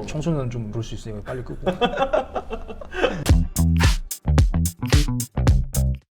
청소년 좀 볼 수 있으니까 빨리 끄고.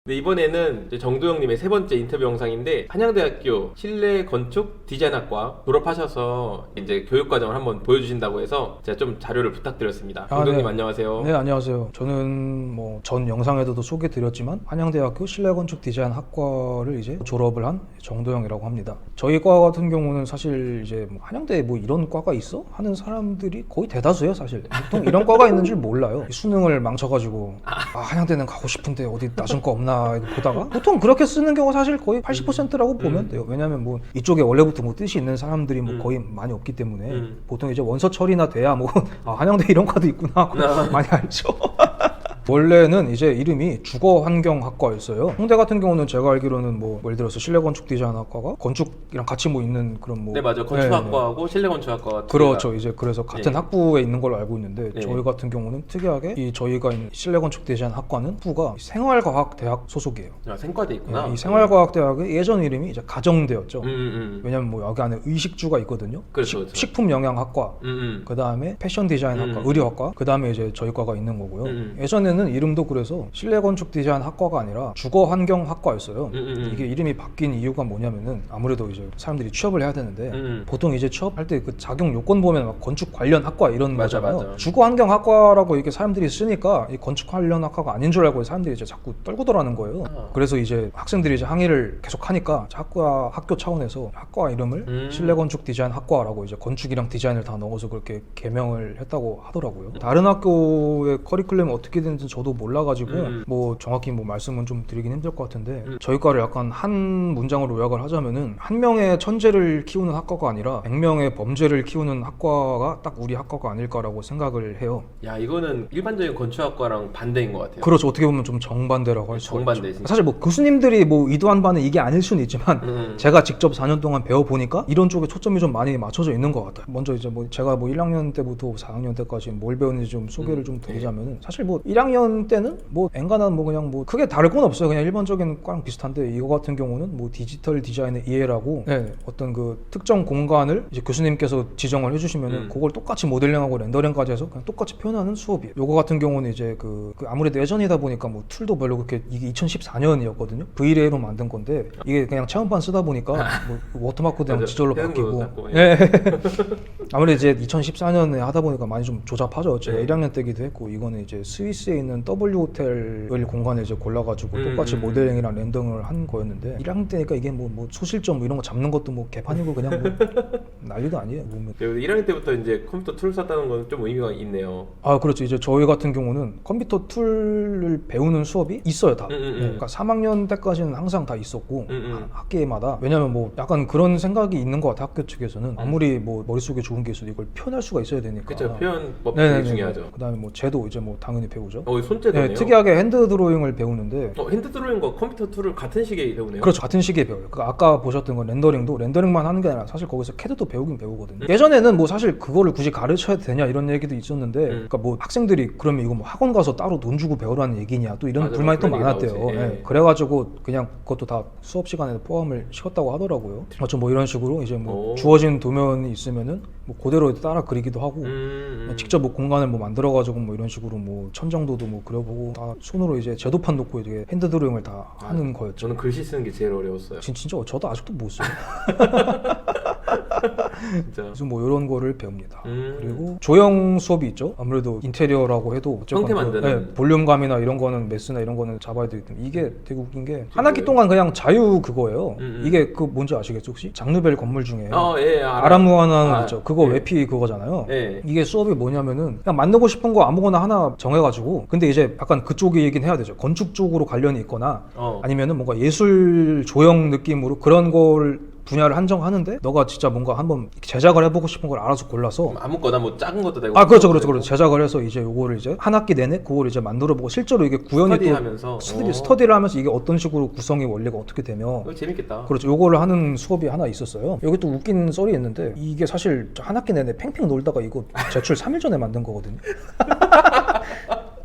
네, 이번에는 이제 정도영님의 세 번째 인터뷰 영상인데 한양대학교 실내건축 디자인학과 졸업하셔서 이제 교육과정을 한번 보여주신다고 해서 제가 좀 자료를 부탁드렸습니다. 정도영님 네. 안녕하세요. 네, 안녕하세요. 저는 뭐 전 영상에서도 소개드렸지만 한양대학교 실내건축 디자인학과를 이제 졸업을 한 정도영이라고 합니다. 저희 과 같은 경우는 사실 이제 뭐 한양대에 뭐 이런 과가 있어? 하는 사람들이 거의 대다수예요, 사실. 보통 이런 과가 있는 줄 몰라요. 수능을 망쳐가지고 한양대는 가고 싶은데 어디 낮은 거 없나 이거 보다가 보통 그렇게 쓰는 경우가 사실 거의 80%라고 보면 돼요. 왜냐하면 뭐 이쪽에 원래부터 뭐 뜻이 있는 사람들이 뭐 거의 많이 없기 때문에 보통 이제 원서 처리나 돼야 뭐 한양대 이런 과도 있구나 하고 많이 알죠. 원래는 이제 이름이 주거환경학과였어요. 홍대 같은 경우는 제가 알기로는 뭐 예를 들어서 실내건축 디자인학과가 건축이랑 같이 뭐 있는 그런 뭐 네, 맞아요. 건축학과하고 실내건축학과가 그렇죠. 이제 그래서 같은 네. 학부에 있는 걸로 알고 있는데 네. 저희 같은 경우는 특이하게 이 저희가 있는 실내건축 디자인학과는 학부가 생활과학대학 소속이에요. 생과대 있구나. 이 생활과학대학의 예전 이름이 이제 가정대였죠. 왜냐면 뭐 여기 안에 의식주가 있거든요. 그렇죠. 식품영양학과, 그 다음에 패션 디자인학과, 의료학과, 그 다음에 이제 저희 과가 있는 거고요. 예전에는 이름도 그래서 실내건축 디자인학과가 아니라 주거환경학과였어요. 이게 이름이 바뀐 이유가 뭐냐면은 아무래도 이제 사람들이 취업을 해야 되는데 보통 이제 취업할 때 그 자격 요건 보면 막 건축 관련 학과 이런 거잖아요. 맞아. 주거환경학과라고 이렇게 사람들이 쓰니까 이 건축 관련 학과가 아닌 줄 알고 사람들이 이제 자꾸 떨구더라는 거예요. 그래서 이제 학생들이 이제 항의를 계속 하니까 학교 차원에서 학과 이름을 실내건축 디자인학과라고 이제 건축이랑 디자인을 다 넣어서 그렇게 개명을 했다고 하더라고요. 다른 학교의 커리큘럼이 어떻게 되는지 저도 몰라가지고 뭐 정확히 뭐 말씀은 좀 드리긴 힘들 것 같은데 저희 과를 약간 한 문장으로 요약을 하자면은 한 명의 천재를 키우는 학과가 아니라 100명의 범죄를 키우는 학과가 딱 우리 학과가 아닐까라고 생각을 해요. 야, 이거는 일반적인 건축학과랑 반대인 것 같아요. 그렇죠. 어떻게 보면 좀 정반대라고 할 수가 정반대, 있죠. 진짜. 사실 뭐 교수님들이 뭐 의도한 바는 이게 아닐 수는 있지만 제가 직접 4년 동안 배워보니까 이런 쪽에 초점이 좀 많이 맞춰져 있는 것 같아요. 먼저 이제 뭐 제가 뭐 1학년 때부터 4학년 때까지 뭘 배웠는지 좀 소개를 좀 드리자면은 사실 뭐 1학년 때는 뭐 엔간한 뭐 그냥 뭐 크게 다를 건 없어요. 그냥 일반적인 과랑 비슷한데 이거 같은 경우는 뭐 디지털 디자인의 이해라고 어떤 그 특정 공간을 이제 교수님께서 지정을 해주시면은 그걸 똑같이 모델링하고 렌더링까지 해서 그냥 똑같이 표현하는 수업이에요. 요거 같은 경우는 이제 그 아무래도 예전이다 보니까 뭐 툴도 별로 그렇게 이게 2014년이었거든요. V-Ray로 만든 건데 이게 그냥 체험판 쓰다 보니까 뭐 워터마크도 그냥 지절로 바뀌고 아무래도 이제 2014년에 하다 보니까 많이 좀 조잡하죠. 제가 1학년 때기도 했고 이거는 이제 스위스에 있는 W 호텔을 공간을 이제 골라가지고 똑같이 모델링이랑 렌더링을 한 거였는데 1학년 때니까 이게 뭐 소실점 뭐 이런 거 잡는 것도 뭐 개판이고 그냥 뭐 난리도 아니에요. 보면. 1학년 때부터 이제 컴퓨터 툴 썼다는 건 좀 의미가 있네요. 아, 그렇죠. 이제 저희 같은 경우는 컴퓨터 툴을 배우는 수업이 있어요, 다. 그러니까 3학년 때까지는 항상 다 있었고 학기마다. 왜냐면 뭐 약간 그런 생각이 있는 것 같아. 학교 측에서는 아무리 뭐 머릿속에 좋은 게 있어도 이걸 표현할 수가 있어야 되니까. 그렇죠. 표현법 되게 중요하죠. 그다음에 뭐 제도 이제 뭐 당연히 배우죠. 손재도네요. 네, 특이하게 핸드 드로잉을 배우는데 핸드 드로잉과 컴퓨터 툴을 같은 시기에 배우네요. 그렇죠. 같은 시기에 배워요. 그 아까 보셨던 건 렌더링만 하는 게 아니라 사실 거기서 CAD도 배우긴 배우거든요. 예전에는 뭐 사실 그거를 굳이 가르쳐야 되냐 이런 얘기도 있었는데 그러니까 뭐 학생들이 그러면 이거 뭐 학원 가서 따로 돈 주고 배우라는 얘기냐 또 이런 불만이 또 많았대요. 그래가지고 그냥 그것도 다 수업 시간에 포함을 시켰다고 하더라고요. 뭐 이런 식으로 이제 뭐 주어진 도면이 있으면은 뭐 그대로 따라 그리기도 하고 직접 뭐 공간을 뭐 만들어가지고 뭐 이런 식으로 뭐 천정도도 뭐 그려보고 다 손으로 이제 제도판 놓고 이제 핸드 드로잉을 다 하는 거였죠. 저는 글씨 쓰는 게 제일 어려웠어요. 진짜 저도 아직도 못 써요. 진짜. 그래서 뭐 이런 거를 배웁니다. 그리고 조형 수업이 있죠. 아무래도 인테리어라고 해도 형태 만드는 볼륨감이나 이런 거는 메스나 이런 거는 잡아야 되기 때문에 이게 되게 웃긴 게 한 학기 동안 그냥 자유 그거예요. 이게 그 뭔지 아시겠죠 혹시? 장르벨 건물 중에 아라무아나는 거 있죠. 그거 웨피 그거잖아요. 이게 수업이 뭐냐면은 그냥 만들고 싶은 거 아무거나 하나 정해가지고 근데 이제 약간 그쪽이 얘기는 해야 되죠. 건축 쪽으로 관련이 있거나 아니면은 뭔가 예술 조형 느낌으로 그런 걸 분야를 한정하는데 너가 진짜 뭔가 한번 제작을 해보고 싶은 걸 알아서 골라서 아무거나 뭐 작은 것도 되고 그렇죠. 제작을 해서 이제 요거를 이제 한 학기 내내 그거를 이제 만들어보고 실제로 이게 구현이 스터디를 하면서 이게 어떤 식으로 구성이 원리가 어떻게 되며 재밌겠다. 그렇죠. 요거를 하는 수업이 하나 있었어요. 여기 또 웃긴 썰이 있는데 이게 사실 한 학기 내내 팽팽 놀다가 이거 제출 3일 전에 만든 거거든요.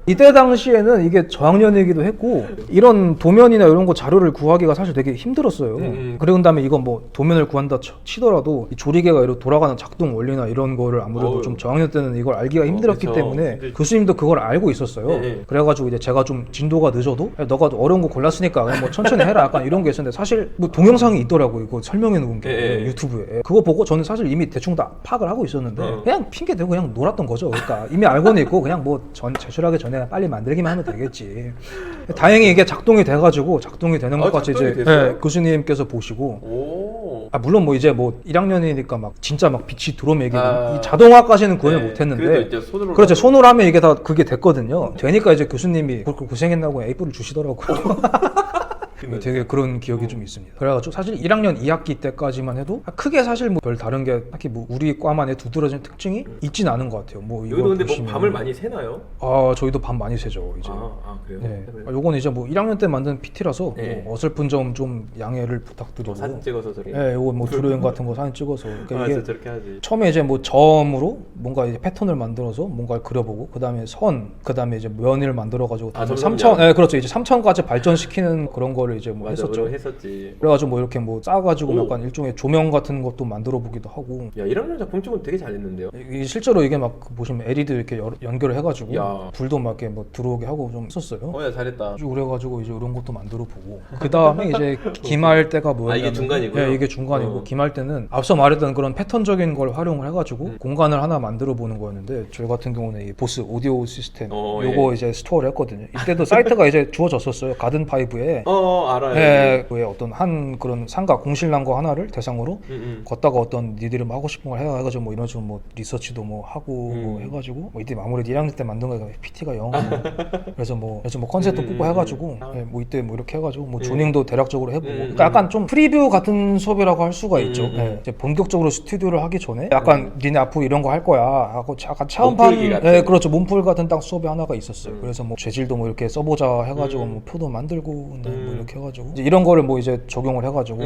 이때 당시에는 이게 저학년이기도 했고 이런 도면이나 이런 거 자료를 구하기가 사실 되게 힘들었어요. 그런 다음에 이건 뭐 도면을 구한다 치더라도 이 조리개가 이렇게 돌아가는 작동 원리나 이런 거를 아무래도 좀 저학년 때는 이걸 알기가 힘들었기 그쵸. 때문에 교수님도 그걸 알고 있었어요. 네. 그래가지고 이제 제가 좀 진도가 늦어도 야, 너가 어려운 거 골랐으니까 그냥 뭐 천천히 해라 약간 이런 게 있었는데 사실 뭐 동영상이 있더라고 이거 설명해 놓은 게 네. 유튜브에 그거 보고 저는 사실 이미 대충 다 파악을 하고 있었는데 그냥 핑계 대고 그냥 놀았던 거죠. 그러니까 이미 알고는 있고 그냥 뭐 제출하기 전에 빨리 만들기만 하면 되겠지. 다행히 이게 작동이 돼가지고 작동이 되는 것까지 작동이 이제 됐어요? 교수님께서 보시고 오. 물론 뭐 이제 뭐 1학년이니까 막 진짜 막 빛이 들어오면 이게 아. 이 자동화까지는 구현을 네. 못했는데 그래도 이제 손으로 그렇죠. 손으로 하면 이게 다 그게 됐거든요. 되니까 이제 교수님이 고생했나고 A뿔을 주시더라고요. 되게 그런 기억이 좀 있습니다. 그래가지고 사실 1학년 2학기 때까지만 해도 크게 사실 뭐 별 다른 게 딱히 뭐 우리 과만의 두드러진 특징이 있진 않은 것 같아요. 뭐 이거 여기도 근데 보시면 뭐 밤을 많이 새나요? 저희도 밤 많이 새죠 이제. 그래요? 네. 요건 이제 뭐 1학년 때 만든 PT라서 네. 뭐 어설픈 점 좀 양해를 부탁드리고. 사진 찍어서 저렇게. 네, 요거 뭐 드로잉 같은 거 사진 찍어서. 그러니까 이게 저렇게 하지. 처음에 이제 뭐 점으로 뭔가 이제 패턴을 만들어서 뭔가를 그려보고 그다음에 선, 그다음에 이제 면을 만들어 가지고 점점점. 3천, 네, 그렇죠. 이제 3천까지 발전시키는 그런 거를 이제 뭐 맞아, 했었죠. 우리 했었지. 그래가지고 뭐 이렇게 뭐 짜가지고 오. 약간 일종의 조명 같은 것도 만들어 보기도 하고. 야, 1학년 작품 쪽은 되게 잘했는데요. 실제로 이게 막 보시면 LED 이렇게 연결을 해가지고 야. 불도 막 이렇게 뭐 들어오게 하고 좀 했었어요. 야, 잘했다. 그래가지고 이제 이런 것도 만들어 보고 그 다음에 이제 기말 때가 뭐였냐면 이게 중간이고요? 네, 이게 중간이고 기말 때는 앞서 말했던 그런 패턴적인 걸 활용을 해가지고 공간을 하나 만들어 보는 거였는데 저희 같은 경우는 이 보스 오디오 시스템 요거 이제 스토어를 했거든요. 이때도 사이트가 이제 주어졌었어요. 가든파이브에 알아요. 네, 그 어떤 한 그런 상가 공실난거 하나를 대상으로 걷다가 어떤 니들이 뭐 하고 싶은 걸 해가지고 뭐 이런 식으로 뭐 리서치도 뭐 하고 뭐 해가지고 뭐 이때 아무래도 1학년 때 만든 거가 PT가 영어 그래서 뭐 컨셉도 뽑고 해가지고 네, 뭐 이때 뭐 이렇게 해가지고 뭐 조닝도 대략적으로 해보고 그러니까 약간 좀 프리뷰 같은 수업이라고 할 수가 있죠. 네, 이제 본격적으로 스튜디오를 하기 전에 약간 니네 앞으로 이런 거 할 거야 하고 약간 체험판 몸풀기 같은. 네, 그렇죠. 몸풀 같은 딱 수업이 하나가 있었어요. 그래서 뭐 재질도 뭐 이렇게 써보자 해가지고 뭐 표도 만들고 뭐 이렇게 해가지고 이제 이런 거를 뭐 이제 적용을 해가지고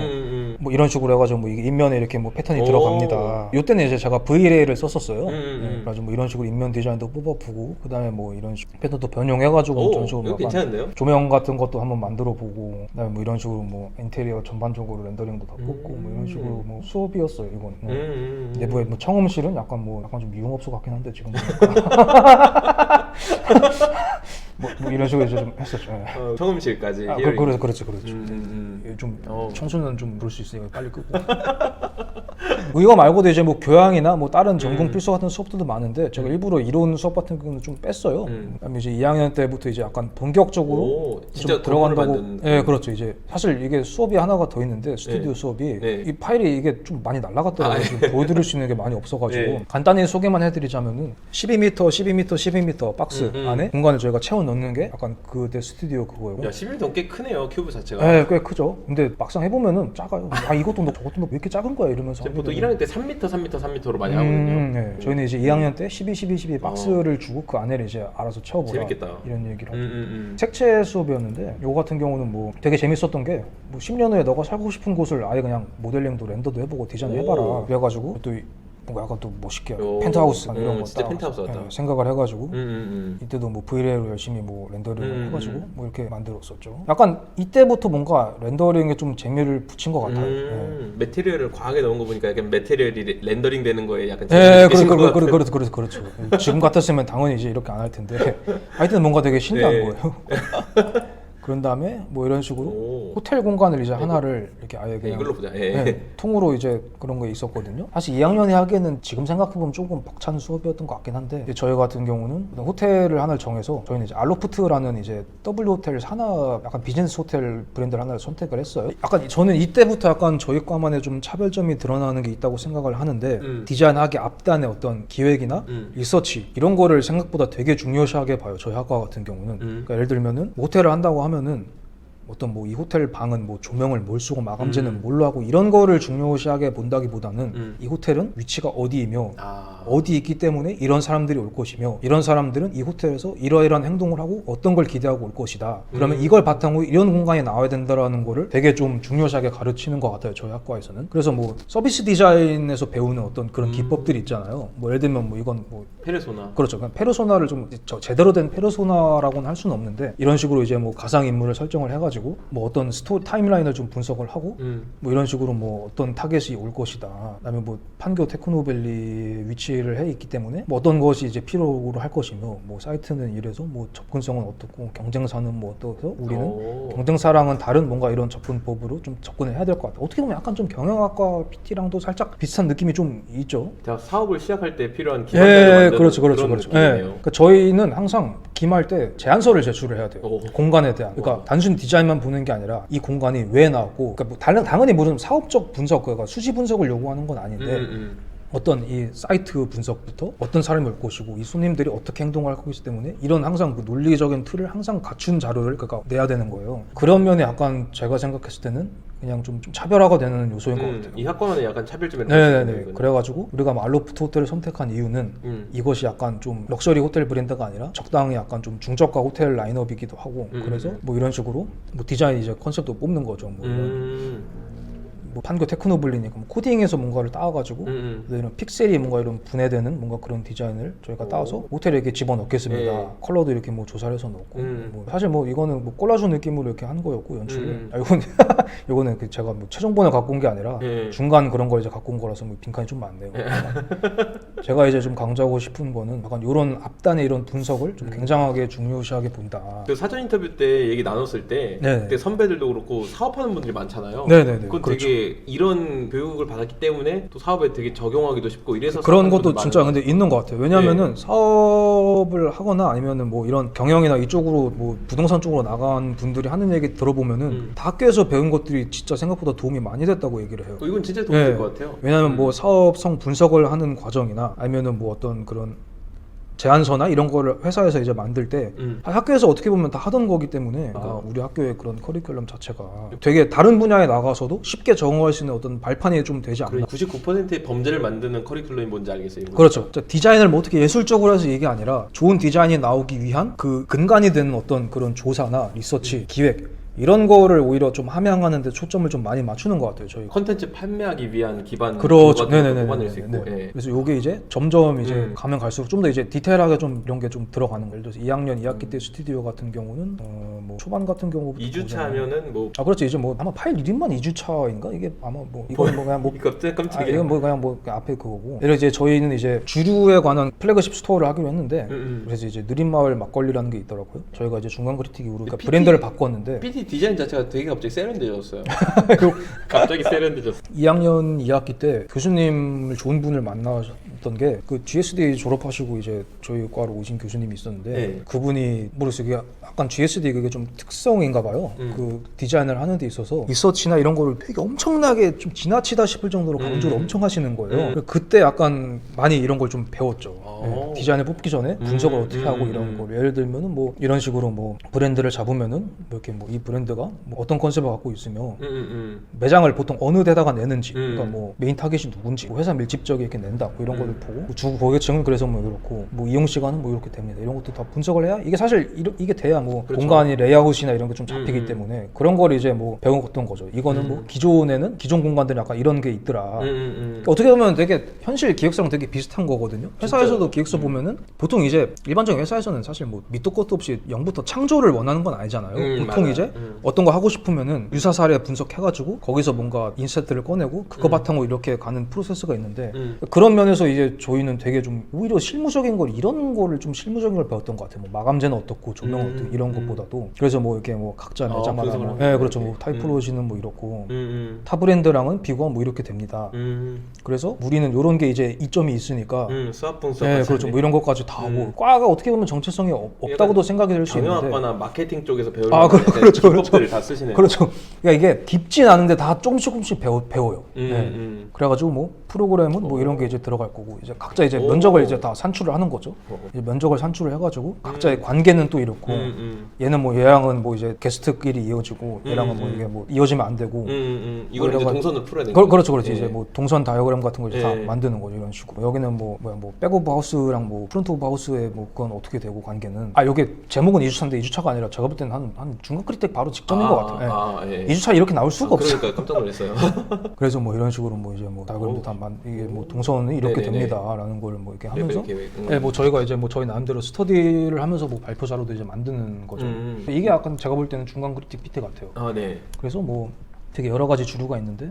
뭐 이런 식으로 해가지고 뭐 이게 인면에 이렇게 뭐 패턴이 들어갑니다. 이때는 이제 제가 V-Ray를 썼었어요. 네, 그래서 뭐 이런 식으로 인면 디자인도 뽑아보고 그다음에 뭐 이런 식으로 패턴도 변형해가지고 좀 이거 약간 괜찮은데요? 조명 같은 것도 한번 만들어보고 그다음에 뭐 이런 식으로 뭐 인테리어 전반적으로 렌더링도 다 뽑고 뭐 이런 식으로 뭐 수업이었어요 이건. 내부에 뭐 청음실은 약간 좀 유흥업소 같긴 한데 지금 보니까 뭐 이런 식으로 이제 좀 했었죠. 네. 청음실까지. 그렇죠. 좀 청소년 좀 그럴 수 있으니까 빨리 끄고. 뭐 이거 말고도 이제 뭐 교양이나 뭐 다른 전공 필수 같은 수업들도 많은데 제가 일부러 이론 수업 같은 경우는 좀 뺐어요. 그다음에 이제 2학년 때부터 이제 약간 본격적으로 진짜 좀 들어간다고. 만든. 네, 그렇죠. 이제 사실 이게 수업이 하나가 더 있는데 스튜디오 수업이 이 파일이 이게 좀 많이 날라갔더라고요. 지금 보여드릴 수 있는 게 많이 없어가지고 간단히 소개만 해드리자면은 12m 박스 안에 공간을 저희가 채워 넣는 게 약간 그때 스튜디오 그거예요. 야, 11도 꽤 크네요, 큐브 자체가. 네, 꽤 크죠. 근데 막상 해보면은 작아요. 이것도 너 저것도 너 왜 이렇게 작은 거야 이러면서. 보통 1학년 때 3m로 많이 하거든요. 네. 저희는 이제 2학년 때 12 박스를 주고 그 안에를 이제 알아서 채워보라. 재밌겠다. 이런 얘기를 하죠. 색채 수업이었는데 요거 같은 경우는 뭐 되게 재밌었던 게 뭐 10년 후에 너가 살고 싶은 곳을 아예 그냥 모델링도 렌더도 해보고 디자인 해봐라. 그래가지고 또 뭔가 약간 또 멋있게 펜트하우스 이런 거 진짜 딱 펜트하우스 같다. 생각을 해가지고 이때도 뭐 V-Ray로 열심히 뭐 렌더링을 해가지고 뭐 이렇게 만들었었죠. 약간 이때부터 뭔가 렌더링에 좀 재미를 붙인 것 같아요. 매테리얼을 과하게 넣은 거 보니까 약간 매테리얼이 렌더링 되는 거에 약간 그렇죠. 지금 같았으면 당연히 이제 이렇게 안 할 텐데 하여튼 뭔가 되게 신기한 거예요. 그런 다음에 뭐 이런 식으로 호텔 공간을 이제 하나를 이렇게 아예 그냥 이걸로 보자. 통으로 이제 그런 거 있었거든요. 사실 2학년에 하기에는 지금 생각해보면 조금 벅찬 수업이었던 것 같긴 한데 저희 같은 경우는 호텔을 하나를 정해서 저희는 이제 알로프트라는 이제 W 호텔 산하 약간 비즈니스 호텔 브랜드를 하나를 선택을 했어요. 약간 저는 이때부터 약간 저희 과만의 좀 차별점이 드러나는 게 있다고 생각을 하는데 디자인하기 앞단의 어떤 기획이나 리서치 이런 거를 생각보다 되게 중요시하게 봐요. 저희 학과 같은 경우는. 그러니까 예를 들면은 호텔을 한다고 하면은 어떤 뭐 이 호텔 방은 뭐 조명을 뭘 쓰고 마감재는 뭘로 하고 이런 거를 중요시하게 본다기보다는 이 호텔은 위치가 어디이며 어디 있기 때문에 이런 사람들이 올 것이며 이런 사람들은 이 호텔에서 이러이러한 행동을 하고 어떤 걸 기대하고 올 것이다. 그러면 이걸 바탕으로 이런 공간이 나와야 된다라는 거를 되게 좀 중요시하게 가르치는 것 같아요. 저희 학과에서는. 그래서 뭐 서비스 디자인에서 배우는 어떤 그런 기법들이 있잖아요. 뭐 예를 들면 뭐 이건 뭐 페르소나. 그렇죠. 그냥 페르소나를 좀 제대로 된 페르소나라고는 할 수는 없는데 이런 식으로 이제 뭐 가상 인물을 설정을 해가지고 뭐 어떤 스토리 타임라인을 좀 분석을 하고 뭐 이런 식으로 뭐 어떤 타겟이 올 것이다. 그다음에 뭐 판교 테크노밸리 위치를 해 있기 때문에 뭐 어떤 것이 이제 필요로 할 것이며 뭐 사이트는 이래서 뭐 접근성은 어떻고 경쟁사는 뭐 어떠서 우리는 경쟁사랑은 다른 뭔가 이런 접근법으로 좀 접근을 해야 될 것 같아요. 어떻게 보면 약간 좀 경영학과 PT랑도 살짝 비슷한 느낌이 좀 있죠. 대학 사업을 시작할 때 필요한 기반자를 만드는 그렇죠. 그런 예. 느낌이네요. 그러니까 저희는 항상 기말 때 제안서를 제출을 해야 돼요. 공간에 대한. 그러니까 단순히 디자인만 보는 게 아니라 이 공간이 왜 나왔고, 그러니까 뭐 당연히 무슨 사업적 분석, 그러니까 수시 분석을 요구하는 건 아닌데. 어떤 이 사이트 분석부터 어떤 사람이 올 것이고 이 손님들이 어떻게 행동을 할 것이기 때문에 이런 항상 그 논리적인 틀을 항상 갖춘 자료를 그러니까 내야 되는 거예요. 그런 면에 약간 제가 생각했을 때는 그냥 좀 차별화가 되는 요소인 것 같아요. 이 학과는 약간 차별점이 네네네. 그래가지고 우리가 뭐 알로프트 호텔을 선택한 이유는 이것이 약간 좀 럭셔리 호텔 브랜드가 아니라 적당히 약간 좀 중저가 호텔 라인업이기도 하고 그래서 뭐 이런 식으로 뭐 디자인 이제 컨셉도 뽑는 거죠. 뭐 이런. 뭐 판교 테크노블리니까 뭐 코딩해서 뭔가를 따와가지고 이런 픽셀이 뭔가 이런 분해되는 뭔가 그런 디자인을 저희가 따와서 호텔에 이렇게 집어넣겠습니다. 컬러도 이렇게 뭐 조사를 해서 넣고 뭐 사실 뭐 이거는 뭐 콜라주 느낌으로 이렇게 한 거였고 연출을 이거는 그 제가 뭐 최종본을 갖고 온 게 아니라 중간 그런 걸 이제 갖고 온 거라서 뭐 빈칸이 좀 많네요. 제가 이제 좀 강조하고 싶은 거는 약간 이런 앞단의 이런 분석을 좀 굉장하게 중요시하게 본다. 그 사전 인터뷰 때 얘기 나눴을 때 그때 선배들도 그렇고 사업하는 분들이 많잖아요. 네네네. 그건 그렇죠. 되게 이런 교육을 받았기 때문에 또 사업에 되게 적용하기도 쉽고 이래서 그런 것도 진짜 근데 있는 것 같아요. 왜냐하면은 사업을 하거나 아니면은 뭐 이런 경영이나 이쪽으로 뭐 부동산 쪽으로 나간 분들이 하는 얘기 들어보면은 다 학교에서 배운 것들이 진짜 생각보다 도움이 많이 됐다고 얘기를 해요. 이건 진짜 도움이 될 것 같아요. 왜냐하면 뭐 사업성 분석을 하는 과정이나 아니면은 뭐 어떤 그런 제안서나 이런 거를 회사에서 이제 만들 때 학교에서 어떻게 보면 다 하던 거기 때문에 우리 학교의 그런 커리큘럼 자체가 되게 다른 분야에 나가서도 쉽게 적응할 수 있는 어떤 발판이 좀 되지 않나. 99%의 범죄를 만드는 커리큘럼이 뭔지 알겠어요. 그렇죠. 디자인을 뭐 어떻게 예술적으로 해서 이게 아니라 좋은 디자인이 나오기 위한 그 근간이 되는 어떤 그런 조사나 리서치, 기획 이런 거를 오히려 좀 함양하는 데 초점을 좀 많이 맞추는 것 같아요. 저희 컨텐츠 판매하기 위한 기반 그렇죠. 뽑아낼 수 있고. 그래서 요게 이제 점점 이제 가면 갈수록 좀 더 이제 디테일하게 좀 이런 게 좀 들어가는 거예요. 예를 들어서 2학년 2학기 때 스튜디오 같은 경우는 뭐 초반 같은 경우부터 2주차 하면은 뭐 그렇죠. 이제 뭐 아마 파일 1인만 2주차인가 이게 아마 뭐 이건 뭐 그냥 뭐 깜짝이야. 이건 뭐 그냥 뭐 앞에 그거고. 예를 이제 저희는 이제 주류에 관한 플래그십 스토어를 하기로 했는데 그래서 이제 느린마을 막걸리라는 게 있더라고요. 저희가 이제 중간 크리틱 이후로 그러니까 브랜드를 바꿨는데 PT 디자인 자체가 되게 갑자기 세련되졌어요. 갑자기 세련되졌어. 2학년 2학기 때 교수님을 좋은 분을 만나셨던 게 그 GSD 졸업하시고 이제 저희 과로 오신 교수님이 있었는데 그분이 모르겠어요. 이게 약간 GSD 그게 좀 특성인가 봐요. 그 디자인을 하는 데 있어서 리서치나 이런 거를 되게 엄청나게 좀 지나치다 싶을 정도로 강조를 엄청 하시는 거예요. 그때 약간 많이 이런 걸 좀 배웠죠. 디자인을 뽑기 전에 분석을 어떻게 하고 이런 거. 예를 들면은 뭐 이런 식으로 뭐 브랜드를 잡으면은 뭐 이렇게 뭐 이 브랜드가 뭐 어떤 컨셉을 갖고 있으며 매장을 보통 어느 데다가 내는지 그러니까 뭐 메인 타겟이 누군지 뭐 회사 밀집적이 이렇게 낸다 뭐 이런 거를 보고 뭐 주 고객층은 그래서 뭐 이렇고 뭐 이용 시간은 뭐 이렇게 됩니다. 이런 것도 다 분석을 해야 이게 사실 이게 돼야 뭐 그렇죠. 공간이 레이아웃이나 이런 게 좀 잡히기 때문에 그런 걸 이제 뭐 배웠던 거죠. 이거는 뭐 기존에는 기존 공간들이 약간 이런 게 있더라. 그러니까 어떻게 보면 되게 현실 기획서랑 되게 비슷한 거거든요. 회사에서도 기획서 보면은 보통 이제 일반적인 회사에서는 사실 뭐 밑도 끝도 없이 0부터 창조를 원하는 건 아니잖아요. 보통 맞아요. 이제 어떤 거 하고 싶으면은 유사 사례 분석해가지고 거기서 뭔가 인사이트를 꺼내고 그거 바탕으로 이렇게 가는 프로세스가 있는데 그런 면에서 이제 저희는 되게 좀 오히려 실무적인 걸 이런 거를 좀 실무적인 걸 배웠던 것 같아요. 뭐 마감재는 어떻고 조명 어떻고 이런 것보다도 그래서 뭐 이렇게 뭐 각자 매장마다 뭐 그렇죠. 뭐 타이포로지는 뭐 이렇고 타 브랜드랑은 비교가 뭐 이렇게 됩니다. 그래서 우리는 이런 게 이제 이점이 있으니까 수학 분석 그렇죠. 뭐 이런 것까지 다 하고 과가 어떻게 보면 정체성이 없다고도 생각이 될 수 있는데 경영학과나 마케팅 쪽에서 배우는 그렇죠. 기법들을 다 쓰시네요. 그렇죠. 그러니까 이게 깊진 않은데 다 조금씩 배워요. 네. 그래가지고 뭐 프로그램은 뭐 이런 게 이제 들어갈 거고 이제 각자 이제 면적을 이제 다 산출을 하는 거죠. 이제 면적을 산출을 해가지고 각자의 관계는 또 이렇고 얘는 뭐 얘랑은 뭐 이제 게스트끼리 이어지고 얘랑은 뭐 이게 뭐 이어지면 안 되고 이걸 이제 동선을 풀어야 되는 그렇죠. 예. 이제 뭐 동선 다이어그램 같은 걸 이제 다 예. 만드는 거죠. 이런 식으로. 여기는 뭐 백 오브 하우스랑 뭐 프론트 오브 하우스의 뭐 그건 어떻게 되고 관계는 이게 제목은 2주차인데 2주차가 아니라 제가 볼 때는 한 중간 크리텍 바로 직전인 것 같아요. 예. 2주차 이렇게 나올 수가 없어요. 그러니까 깜짝 놀랐어요. 그래서 뭐 이런 식으로 뭐 이제 뭐 다이어그램도 다 이게 뭐 동선이 이렇게 네네네. 됩니다라는 걸 뭐 이렇게 하면서 계획. 네, 뭐 저희가 이제 뭐 저희 나름대로 스터디를 하면서 뭐 발표 자료도 이제 만드는 거죠. 이게 약간 제가 볼 때는 중간 크리틱 PT 같아요. 아, 네. 그래서 뭐 되게 여러 가지 주류가 있는데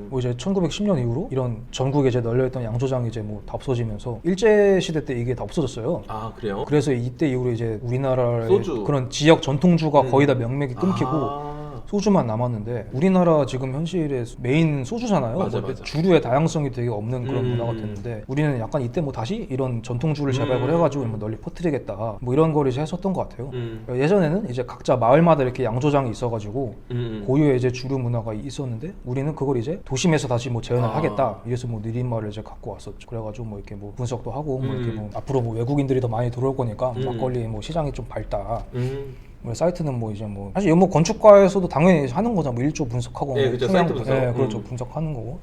뭐 이제 1910년 이후로 이런 전국에 이제 널려있던 양조장이 이제 뭐 다 없어지면서 일제 시대 때 이게 다 없어졌어요. 아, 그래요? 그래서 이때 이후로 이제 우리나라의 소주. 그런 지역 전통주가 거의 다 명맥이 끊기고 아. 소주만 남았는데 우리나라 지금 현실의 메인 소주잖아요. 맞아, 뭐 맞아. 주류의 다양성이 되게 없는 그런 문화가 됐는데 우리는 약간 이때 뭐 다시 이런 전통주를 재발굴 해가지고 뭐 널리 퍼뜨리겠다 뭐 이런 걸 이제 했었던 것 같아요. 예전에는 이제 각자 마을마다 이렇게 양조장이 있어가지고 고유의 이제 주류 문화가 있었는데 우리는 그걸 이제 도심에서 다시 뭐 재현을 하겠다. 이래서 뭐 느린말을 이제 갖고 왔었죠. 그래가지고 뭐 이렇게 뭐 분석도 하고 뭐 이렇게 뭐 앞으로 뭐 외국인들이 더 많이 들어올 거니까 막걸리 뭐 시장이 좀 밝다. 뭐 사이트는 뭐 이제 뭐 사실 뭐 건축과에서도 당연히 하는 거잖아. 뭐 일조 분석하고 네, 뭐 그죠. 풍향, 사이트 분석. 네, 그렇죠. 분석하는 거고.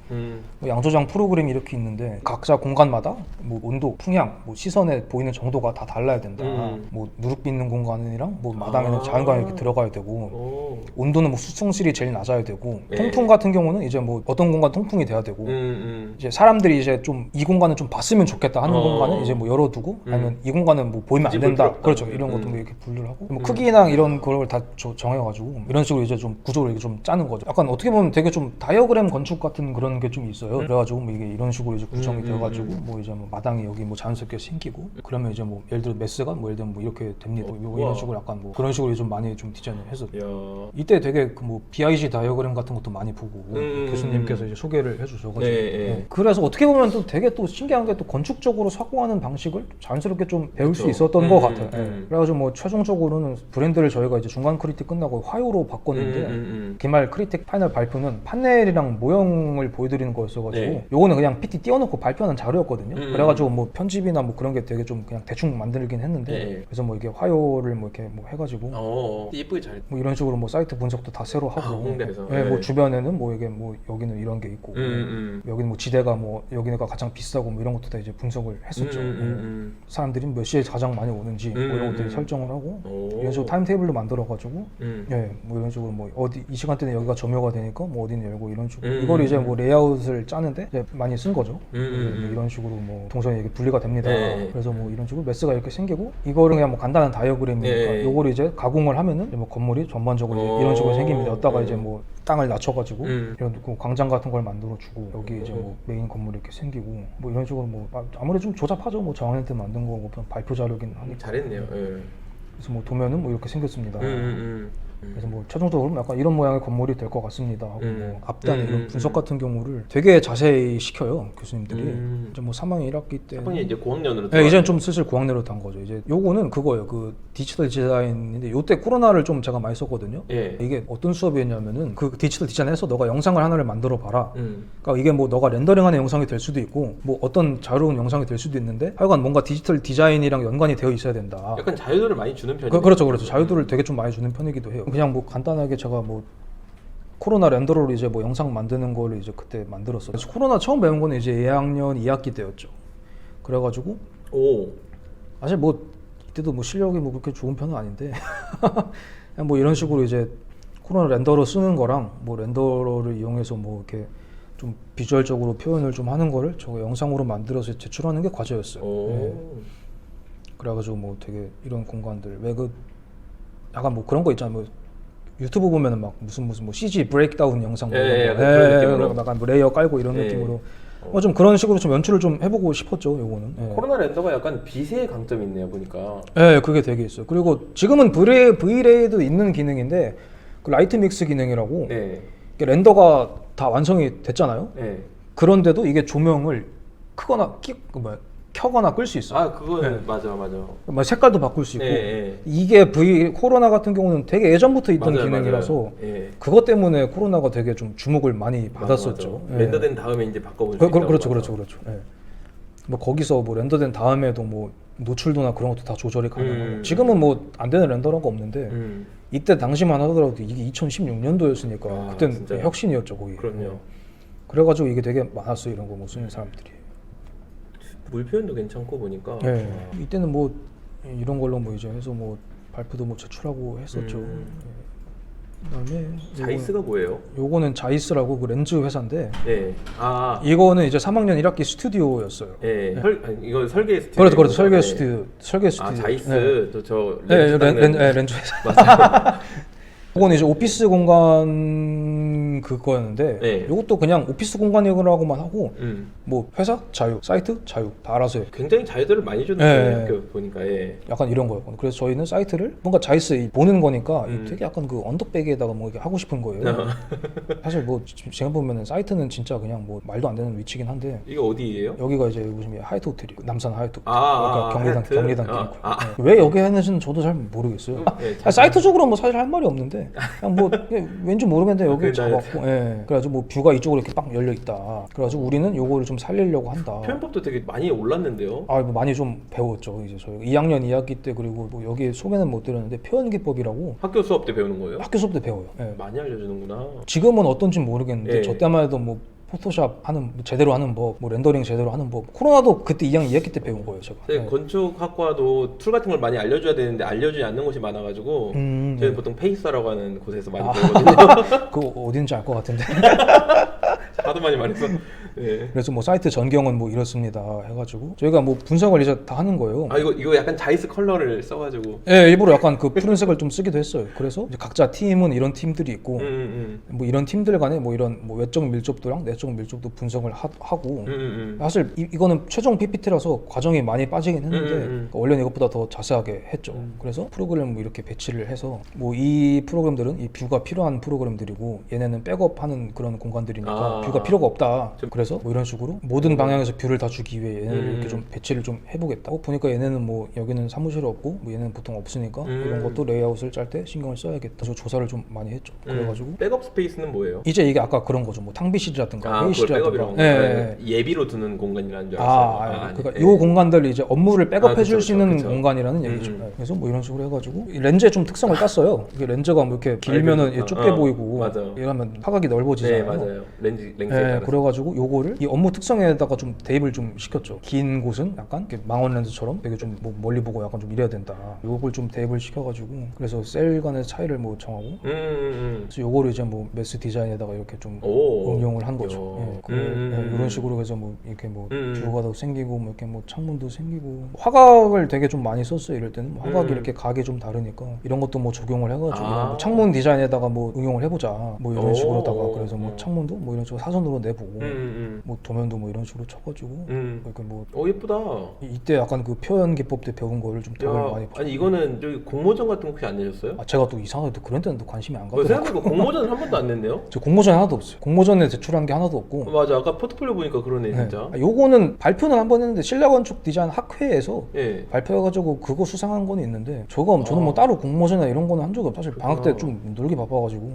뭐 양조장 프로그램이 이렇게 있는데 각자 공간마다 뭐 온도, 풍향, 뭐 시선에 보이는 정도가 다 달라야 된다. 뭐 누룩 빗는 공간이랑 뭐 마당에는 자연광이 이렇게 들어가야 되고 오. 온도는 뭐 수증실이 제일 낮아야 되고 네. 통풍 같은 경우는 이제 뭐 어떤 공간 통풍이 돼야 되고 이제 사람들이 이제 좀 이 공간을 좀 봤으면 좋겠다 하는 공간은 이제 뭐 열어두고 아니면 이 공간은 뭐 보이면 안 굳이 볼 된다. 필요 없다. 그렇죠. 이런 것도 뭐 이렇게 분류를 하고 뭐 크기나 이런 걸 다 정해가지고 이런 식으로 이제 좀 구조를 이렇게 좀 짜는 거죠. 약간 어떻게 보면 되게 좀 다이어그램 건축 같은 그런 게 좀 있어요. 그래가지고 뭐 이게 이런 식으로 이제 구성이 되어가지고 뭐 이제 뭐 마당이 여기 뭐 자연스럽게 생기고 그러면 이제 뭐 예를 들어 메스가 뭐 예를 들면 뭐 이렇게 됩니다. 뭐 이런 식으로 약간 뭐 그런 식으로 좀 많이 좀 디자인을 했었죠. 야. 이때 되게 그 뭐 BIG 다이어그램 같은 것도 많이 보고 교수님께서 이제 소개를 해주셔가지고 네. 그래서 어떻게 보면 또 되게 또 신기한 게 또 건축적으로 사고하는 방식을 자연스럽게 좀 배울 수 그쵸. 있었던 것 같아요. 그래가지고 뭐 최종적으로는 브랜드를 저희가 이제 중간 크리틱 끝나고 화요로 바꿨는데 기말 크리틱 파이널 발표는 판넬이랑 모형을 보여드리는 거였어가지고 네. 요거는 그냥 PT 띄워놓고 발표하는 자료였거든요. 그래가지고 뭐 편집이나 뭐 그런 게 되게 좀 그냥 대충 만들긴 했는데 네. 그래서 뭐 이게 화요를 뭐 이렇게 뭐 해가지고 예쁘게 잘. 뭐 이런 식으로 뭐 사이트 분석도 다 새로 하고 홍대에서. 네, 네. 뭐 주변에는 뭐 이게 뭐 여기는 이런 게 있고 여기는 뭐 지대가 뭐 여기가 가장 비싸고 뭐 이런 것도 다 이제 분석을 했었죠. 사람들이 몇 시에 가장 많이 오는지 뭐 이런 것들 설정을 하고 이런 식으로 타임 테이블도 만들어가지고 예, 뭐 이런 식으로 뭐 어디 이 시간대는 여기가 점유가 되니까 뭐 어디는 열고 이런 식으로 이걸 이제 뭐 레이아웃을 짜는데 이제 많이 쓴 거죠. 뭐 이런 식으로 뭐 동선이 이렇게 분리가 됩니다. 네. 그래서 뭐 이런 식으로 메스가 이렇게 생기고 이거를 그냥 뭐 간단한 다이어그램이니까 네. 요거를 이제 가공을 하면은 이제 뭐 건물이 전반적으로 이제 이런 식으로 생깁니다. 여기다가 이제 뭐 땅을 낮춰가지고 이런 그 광장 같은 걸 만들어주고 여기 이제 뭐 메인 건물이 이렇게 생기고 뭐 이런 식으로 뭐 아무래도 좀 조잡하죠. 뭐 저학년 때 만든 거고 발표 자료긴 하니까. 잘했네요. 예. 그래서 뭐 도면은 뭐 이렇게 생겼습니다. 그래서 뭐 최종적으로 약간 이런 모양의 건물이 될 것 같습니다 하고 뭐 앞단 이런 분석 같은 경우를 되게 자세히 시켜요 교수님들이. 이제 뭐 3학년 1학기 때 학번이 이제 고학년으로. 네, 이제는 좀 슬슬 고학년으로 단 거죠. 이제 요거는 그거예요. 그 디지털 디자인인데 요때 코로나를 좀 제가 많이 썼거든요. 예. 이게 어떤 수업이었냐면은 그 디지털 디자인에서 너가 영상을 하나를 만들어 봐라. 그러니까 이게 뭐 너가 렌더링하는 영상이 될 수도 있고 뭐 어떤 자유로운 영상이 될 수도 있는데 하여간 뭔가 디지털 디자인이랑 연관이 되어 있어야 된다. 약간 자유도를 많이 주는 편이에요. 그렇죠. 자유도를 되게 좀 많이 주는 편이기도 해요. 그냥 뭐 간단하게 제가 뭐 코로나 렌더러로 이제 뭐 영상 만드는 거를 이제 그때 만들었어요. 그래서 코로나 처음 배운 거는 이제 2학년 2학기 때였죠. 그래가지고 오. 사실 뭐 이때도 뭐 실력이 뭐 그렇게 좋은 편은 아닌데 그냥 뭐 이런 식으로 이제 코로나 렌더러 쓰는 거랑 뭐 렌더러를 이용해서 뭐 이렇게 좀 비주얼적으로 표현을 좀 하는 거를 저 영상으로 만들어서 제출하는 게 과제였어요. 네. 그래가지고 뭐 되게 이런 공간들 왜 그 약간 뭐 그런 거 있잖아요. 뭐 유튜브 보면은 막 무슨 뭐 CG 브레이크다운 영상 뭐 이런 거. 그런 느낌으로. 약간 뭐 레이어 깔고 이런 느낌으로 좀 그런 식으로 좀 연출을 좀 해보고 싶었죠. 요거는. 코로나 렌더가 약간 빛의 강점이 있네요 보니까. 네, 그게 되게 있어요. 그리고 지금은 V-Ray도 있는 기능인데 그 라이트 믹스 기능이라고 네. 이게 렌더가 다 완성이 됐잖아요. 네. 그런데도 이게 조명을 크거나 켜거나 끌 수 있어요. 아 그거는 네. 맞아. 뭐 색깔도 바꿀 수 있고 예. 이게 코로나 같은 경우는 되게 예전부터 있던 맞아요, 기능이라서 맞아요. 예. 그것 때문에 코로나가 되게 좀 주목을 많이 받았었죠. 맞아. 예. 렌더된 다음에 이제 바꿔볼 수 있다고. 그렇죠. 예. 뭐 거기서 뭐 렌더된 다음에도 뭐 노출도나 그런 것도 다 조절이 가능하고 지금은 뭐 안 되는 렌더라가 없는데 이때 당시만 하더라도 이게 2016년도였으니까 아, 그땐 진짜요? 혁신이었죠 거기. 그럼요. 그래가지고 이게 되게 많았어요 이런 거 뭐 쓰는 사람들이. 물 표현도 괜찮고 보니까. 예. 이때는 뭐 이런 걸로 뭐 이제 해서 뭐 발표도 뭐 제출하고 했었죠. 그다음에 자이스가 뭐예요? 요거는 자이스라고 그 렌즈 회사인데 네. 아. 이거는 이제 3학년 1학기 스튜디오였어요. 예. 아니, 이거 설계 스튜디오. 그렇죠. 설계 네. 스튜디오. 설계 아 스튜디오. 자이스. 네. 저 네, 렌즈 렌즈 회사. 맞아요. 이건 이제 오피스 공간 그거였는데 네. 이것도 그냥 오피스 공간이라고만 하고 음. 뭐 회사 자유, 사이트 자유 다 알아서 해. 굉장히 자유도를 많이 줬네 네. 학교 보니까. 예. 약간 이런 거였거든요. 그래서 저희는 사이트를 뭔가 자이스 보는 거니까 음. 되게 약간 그 언덕배기에다가 뭐 이렇게 하고 싶은 거예요. 사실 뭐 제가 보면은 사이트는 진짜 그냥 뭐 말도 안 되는 위치긴 한데 이거 어디예요? 여기가 이제 요즘에 하얏트 호텔이고 남산 하얏트 호텔. 아, 그러니까 하얏트? 경리단 아, 있고. 아. 네. 왜 여기 했는지는 저도 잘 모르겠어요. 네, 사이트적으로 뭐 사실 할 말이 없는데 그냥 뭐 그냥 왠지 모르겠는데 여기 그래, 잡았고, 예. 그래가지고 뭐 뷰가 이쪽으로 이렇게 빡 열려 있다. 그래가지고 우리는 요거를 좀 살리려고 한다. 표현법도 되게 많이 올랐는데요. 아, 뭐 많이 좀 배웠죠. 이제 저희 2학년 2학기 때 그리고 뭐 여기 소개는 못 드렸는데 표현기법이라고 학교 수업 때 배우는 거예요? 학교 수업 때 배워요. 예. 많이 알려주는구나. 지금은 어떤지 모르겠는데 예. 저 때만 해도 뭐 포토샵 하는 제대로 하는 법, 뭐 렌더링 제대로 하는 법. 코로나도 그때 2학년 2학기 때 배운 거예요, 제가. 네. 건축학과도 툴 같은 걸 많이 알려줘야 되는데 알려주지 않는 곳이 많아가지고 저희는 네. 보통 페이서라고 하는 곳에서 많이 배우거든요. 그거 어딘지 알 것 같은데. 하도 많이 말해서. 네. 그래서 뭐 사이트 전경은 뭐 이렇습니다 해가지고 저희가 뭐 분석을 이제 다 하는 거예요. 아 이거 약간 자이스 컬러를 써가지고. 예, 일부러 약간 그 푸른색을 좀 쓰기도 했어요. 그래서 이제 각자 팀은 이런 팀들이 있고 뭐 이런 팀들 간에 뭐 이런 뭐 외적 밀접도랑 내적 밀접도 분석을 하고 사실 이거는 최종 PPT라서 과정이 많이 빠지긴 했는데 그러니까 원래는 이것보다 더 자세하게 했죠. 그래서 프로그램 뭐 이렇게 배치를 해서 뭐 이 프로그램들은 이 뷰가 필요한 프로그램들이고 얘네는 백업하는 그런 공간들이니까 뷰가 필요가 없다. 그래서 뭐 이런 식으로 모든 방향에서 뷰를 다 주기 위해 얘네를 이렇게 좀 배치를 좀 해보겠다. 보니까 얘네는 뭐 여기는 사무실이 없고 뭐 얘네는 보통 없으니까 이런 것도 레이아웃을 짤 때 신경을 써야겠다. 그래서 조사를 좀 많이 했죠. 그래가지고 백업 스페이스는 뭐예요? 이제 이게 아까 그런 거죠. 뭐 탕비실이라든가 그걸 회의실이라든가 백업이라고. 예. 예비로 두는 공간이라는 줄 알았어요. 그러니까 요 공간들이 이제 업무를 백업해 줄 수 있는 그쵸. 공간이라는 얘기죠. 그래서 뭐 이런 식으로 해가지고 이 렌즈의 좀 특성을 땄어요. 이게 렌즈가 뭐 이렇게 길면은 이게 좁게 보이고 맞아. 이러면 화각이 네 넓어지잖아요. 맞아요. 렌즈에 네, 따라서. 그래가지고 요거를 이 업무 특성에다가 좀 대입을 좀 시켰죠. 긴 곳은 약간 이렇게 망원 렌즈처럼 되게 좀 뭐 멀리 보고 약간 좀 이래야 된다. 요걸 좀 대입을 시켜가지고 그래서 셀 간의 차이를 뭐 정하고 그래서 요거를 이제 뭐 매스 디자인에다가 이렇게 좀 응용을 한 거죠. 예, 이런 식으로 해서 뭐 이렇게 뭐 뷰가 더 생기고 뭐 이렇게 뭐 창문도 생기고 화각을 되게 좀 많이 썼어요. 이럴 때는 뭐 화각이 이렇게 각이 좀 다르니까 이런 것도 뭐 적용을 해가지고 이런 뭐 창문 디자인에다가 뭐 응용을 해보자 뭐 이런 식으로다가 그래서 뭐 창문도 뭐 이런 식으로 사선으로 내보고 뭐 도면도 뭐 이런 식으로 쳐가지고 이렇게 뭐 예쁘다. 이때 약간 그 표현 기법 때 배운 거를 좀 덕을 많이 봤죠. 아니 이거는 저기 공모전 같은 거 혹시 안 내셨어요? 제가 또 이상하게 또 그런 데는 또 관심이 안 가더라고요. 생각해보니까 공모전 한 번도 안 냈네요. 저 공모전 하나도 없어요. 공모전에 제출한 게 하나도 없고. 맞아, 아까 포트폴리오 보니까 그러네 진짜. 요거는 발표는 한 번 했는데 실내건축 디자인 학회에서 예. 발표해가지고 그거 수상한 건 있는데 저는 뭐 따로 공모전이나 이런 거는 한 적이 없어요. 사실 방학 때 좀 놀기 바빠가지고.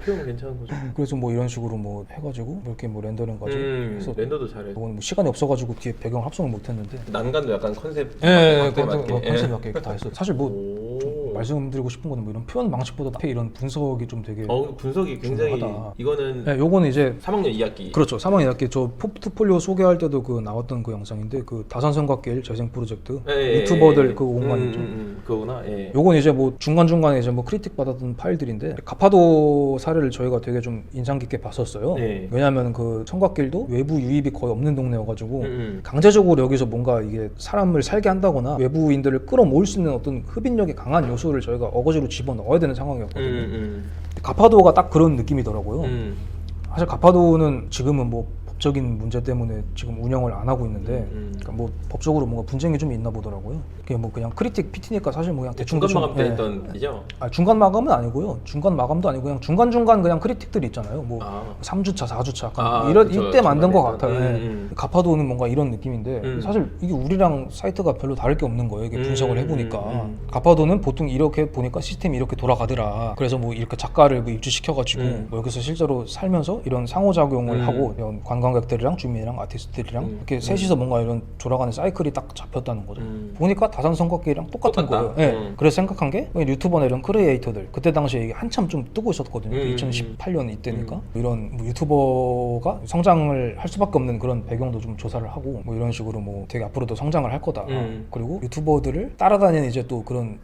표현 괜찮은 거죠. 그래서 뭐 이런 식으로 뭐 해가지고 이렇게 뭐 렌더링 가지고 해서 렌더도 잘해. 이건 뭐 시간이 없어가지고 뒤에 배경 합성을 못했는데. 난간도 약간 컨셉. 컨셉 맞게 다 했어. 사실 뭐 좀 말씀드리고 싶은 거는 뭐 이런 표현 방식보다 이런 분석이 좀 되게. 분석이 굉장히 중요하다. 이거는. 네, 요거는 이제 3학년 2학기. 그렇죠. 3학년 2학기 저 포트폴리오 소개할 때도 그 나왔던 그 영상인데 그 다산성곽길 재생 프로젝트 유튜버들 그 공간이죠. 그거구나. 예. 요건 이제 뭐 중간 중간에 이제 뭐 크리틱 받았던 파일들인데 가파도 사례를 저희가 되게 좀 인상 깊게 봤었어요. 네. 왜냐하면 그 성곽길도 외부 유입이 거의 없는 동네여가지고 강제적으로 여기서 뭔가 이게 사람을 살게 한다거나 외부인들을 끌어모을 수 있는 어떤 흡인력이 강한 요소를 저희가 어거지로 집어 넣어야 되는 상황이었거든요. 가파도가 딱 그런 느낌이더라고요. 사실 가파도는 지금은 뭐 법적인 문제 때문에 지금 운영을 안 하고 있는데 그러니까 뭐 법적으로 뭔가 분쟁이 좀 있나 보더라고요. 그게 뭐 그냥 크리틱 PT니까 사실 뭐 그냥 대충 중간 마감 때 했던 이죠? 중간 마감은 아니고요. 중간 마감도 아니고 그냥 중간중간 그냥 크리틱들이 있잖아요. 뭐 3주차, 4주차 약간 그쵸, 이때 만든 것 같아요. 가파도는 뭔가 이런 느낌인데 사실 이게 우리랑 사이트가 별로 다를 게 없는 거예요. 이게 분석을 해보니까 가파도는 보통 이렇게 보니까 시스템이 이렇게 돌아가더라. 그래서 뭐 이렇게 작가를 뭐 입주시켜가지고 뭐 여기서 실제로 살면서 이런 상호작용을 하고 이런 관광객들이랑 주민이랑 아티스트들이랑 이렇게 셋이서 뭔가 이런 돌아가는 사이클이 딱 잡혔다는 거죠. 보니까 다산성곽기랑 똑같은 거예요. 네. 그래서 생각한 게 유튜버나 이런 크리에이터들 그때 당시에 이게 한참 좀 뜨고 있었거든요. 2018년 이때니까 이런 뭐 유튜버가 성장을 할 수밖에 없는 그런 배경도 좀 조사를 하고 뭐 이런 식으로 뭐 되게 앞으로도 성장을 할 거다. 그리고 유튜버들을 따라다니는 이제 또 그런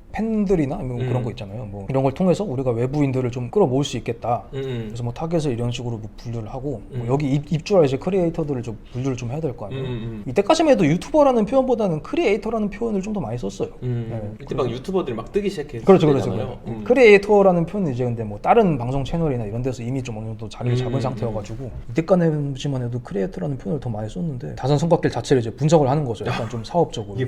팬들이나 뭐 그런 거 있잖아요. 뭐 이런 걸 통해서 우리가 외부인들을 좀 끌어모을 수 있겠다. 그래서 뭐 타겟을 이런 식으로 뭐 분류를 하고 뭐 여기 입주할 이제 크리에이터들을 좀 분류를 좀 해야 될 거 아니에요. 이때까지만 해도 유튜버라는 표현보다는 크리에이터라는 표현을 좀 더 많이 썼어요. 네. 이때 막 유튜버들이 막 뜨기 시작했어요. 그렇죠. 크리에이터라는 표현은 이제 근데 뭐 다른 방송 채널이나 이런 데서 이미 좀 어느 정도 자리를 잡은 상태여가지고 이때까지만 해도 크리에이터라는 표현을 더 많이 썼는데 다산성곽길 자체를 이제 분석을 하는 거죠. 약간 좀 사업적으로 이제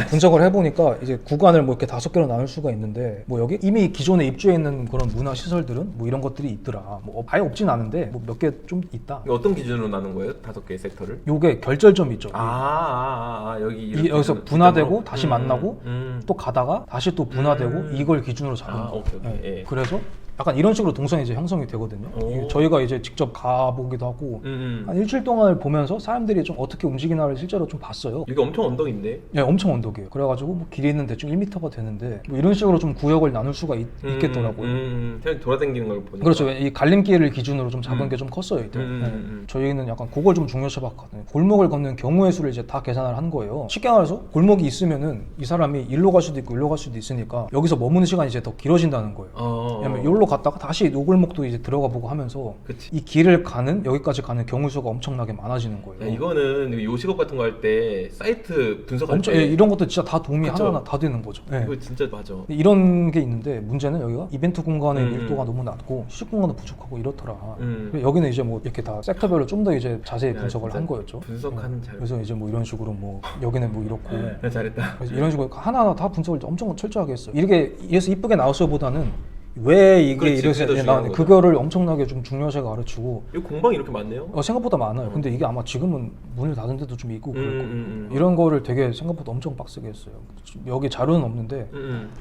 분석을 해보니까 이제 구간을 뭐 이렇게 5개로 나눌 수가 있는데 뭐 여기 이미 기존에 입주해 있는 그런 문화 시설들은 뭐 이런 것들이 있더라. 뭐 아예 없진 않은데 뭐 몇 개 좀 있다. 어떤 기준으로 나눈 거예요? 5개의 섹터를? 요게 결절점이 있죠. 여기 여기서 분화되고 다시 만나고 또 가다가 다시 또 분화되고 이걸 기준으로 잡은 거. 오케이. 네. 예. 그래서 약간 이런 식으로 동선이 이제 형성이 되거든요. 저희가 이제 직접 가보기도 하고 한 일주일 동안을 보면서 사람들이 좀 어떻게 움직이나를 실제로 좀 봤어요. 이게 엄청 언덕인데? 네, 엄청 언덕이에요. 그래가지고 뭐 길이는 대충 1m가 되는데 뭐 이런 식으로 좀 구역을 나눌 수가 있겠더라고요. 그냥 돌아다니는 걸 보니까. 그렇죠. 이 갈림길을 기준으로 좀 잡은 게 좀 컸어요 이때. 저희는 약간 그걸 좀 중요시봤거든요. 골목을 걷는 경우의 수를 이제 다 계산을 한 거예요. 쉽게 말해서 골목이 있으면은 이 사람이 일로 갈 수도 있고 일로 갈 수도 있으니까 여기서 머무는 시간이 이제 더 길어진다는 거예요. 왜냐면 여기로 갔다가 다시 노골목도 이제 들어가 보고 하면서 그치. 이 길을 가는 여기까지 가는 경우 수가 엄청나게 많아지는 거예요. 야, 이거는 요식업 같은 거 할 때 사이트 분석할 엄청 때 이런 것도 진짜 다 도움이 그쵸? 하나하나 다 되는 거죠. 네. 이거 진짜 맞아. 이런 게 있는데 문제는 여기가 이벤트 공간의 밀도가 너무 낮고 휴식 공간도 부족하고 이렇더라. 그래서 여기는 이제 뭐 이렇게 다 섹터별로 좀 더 이제 자세히 분석을 한 거였죠. 분석하는 잘. 그래서 이제 뭐 이런 식으로 뭐 여기는 뭐 이렇고 야, 잘했다. 그래서 이런 식으로 하나하나 다 분석을 엄청 철저하게 했어요. 이렇게 이래서 이쁘게 나왔어보다는 왜 이게 그렇지, 이래서 그게 더 중요한 나왔는지 거죠. 그거를 엄청나게 좀 중요시하게 가르치고 이 공방이 이렇게 많네요. 생각보다 많아요. 근데 이게 아마 지금은 문을 닫은 데도 좀 있고 그럴 거예요. 이런 거를 되게 생각보다 엄청 빡세게 했어요. 여기 자료는 없는데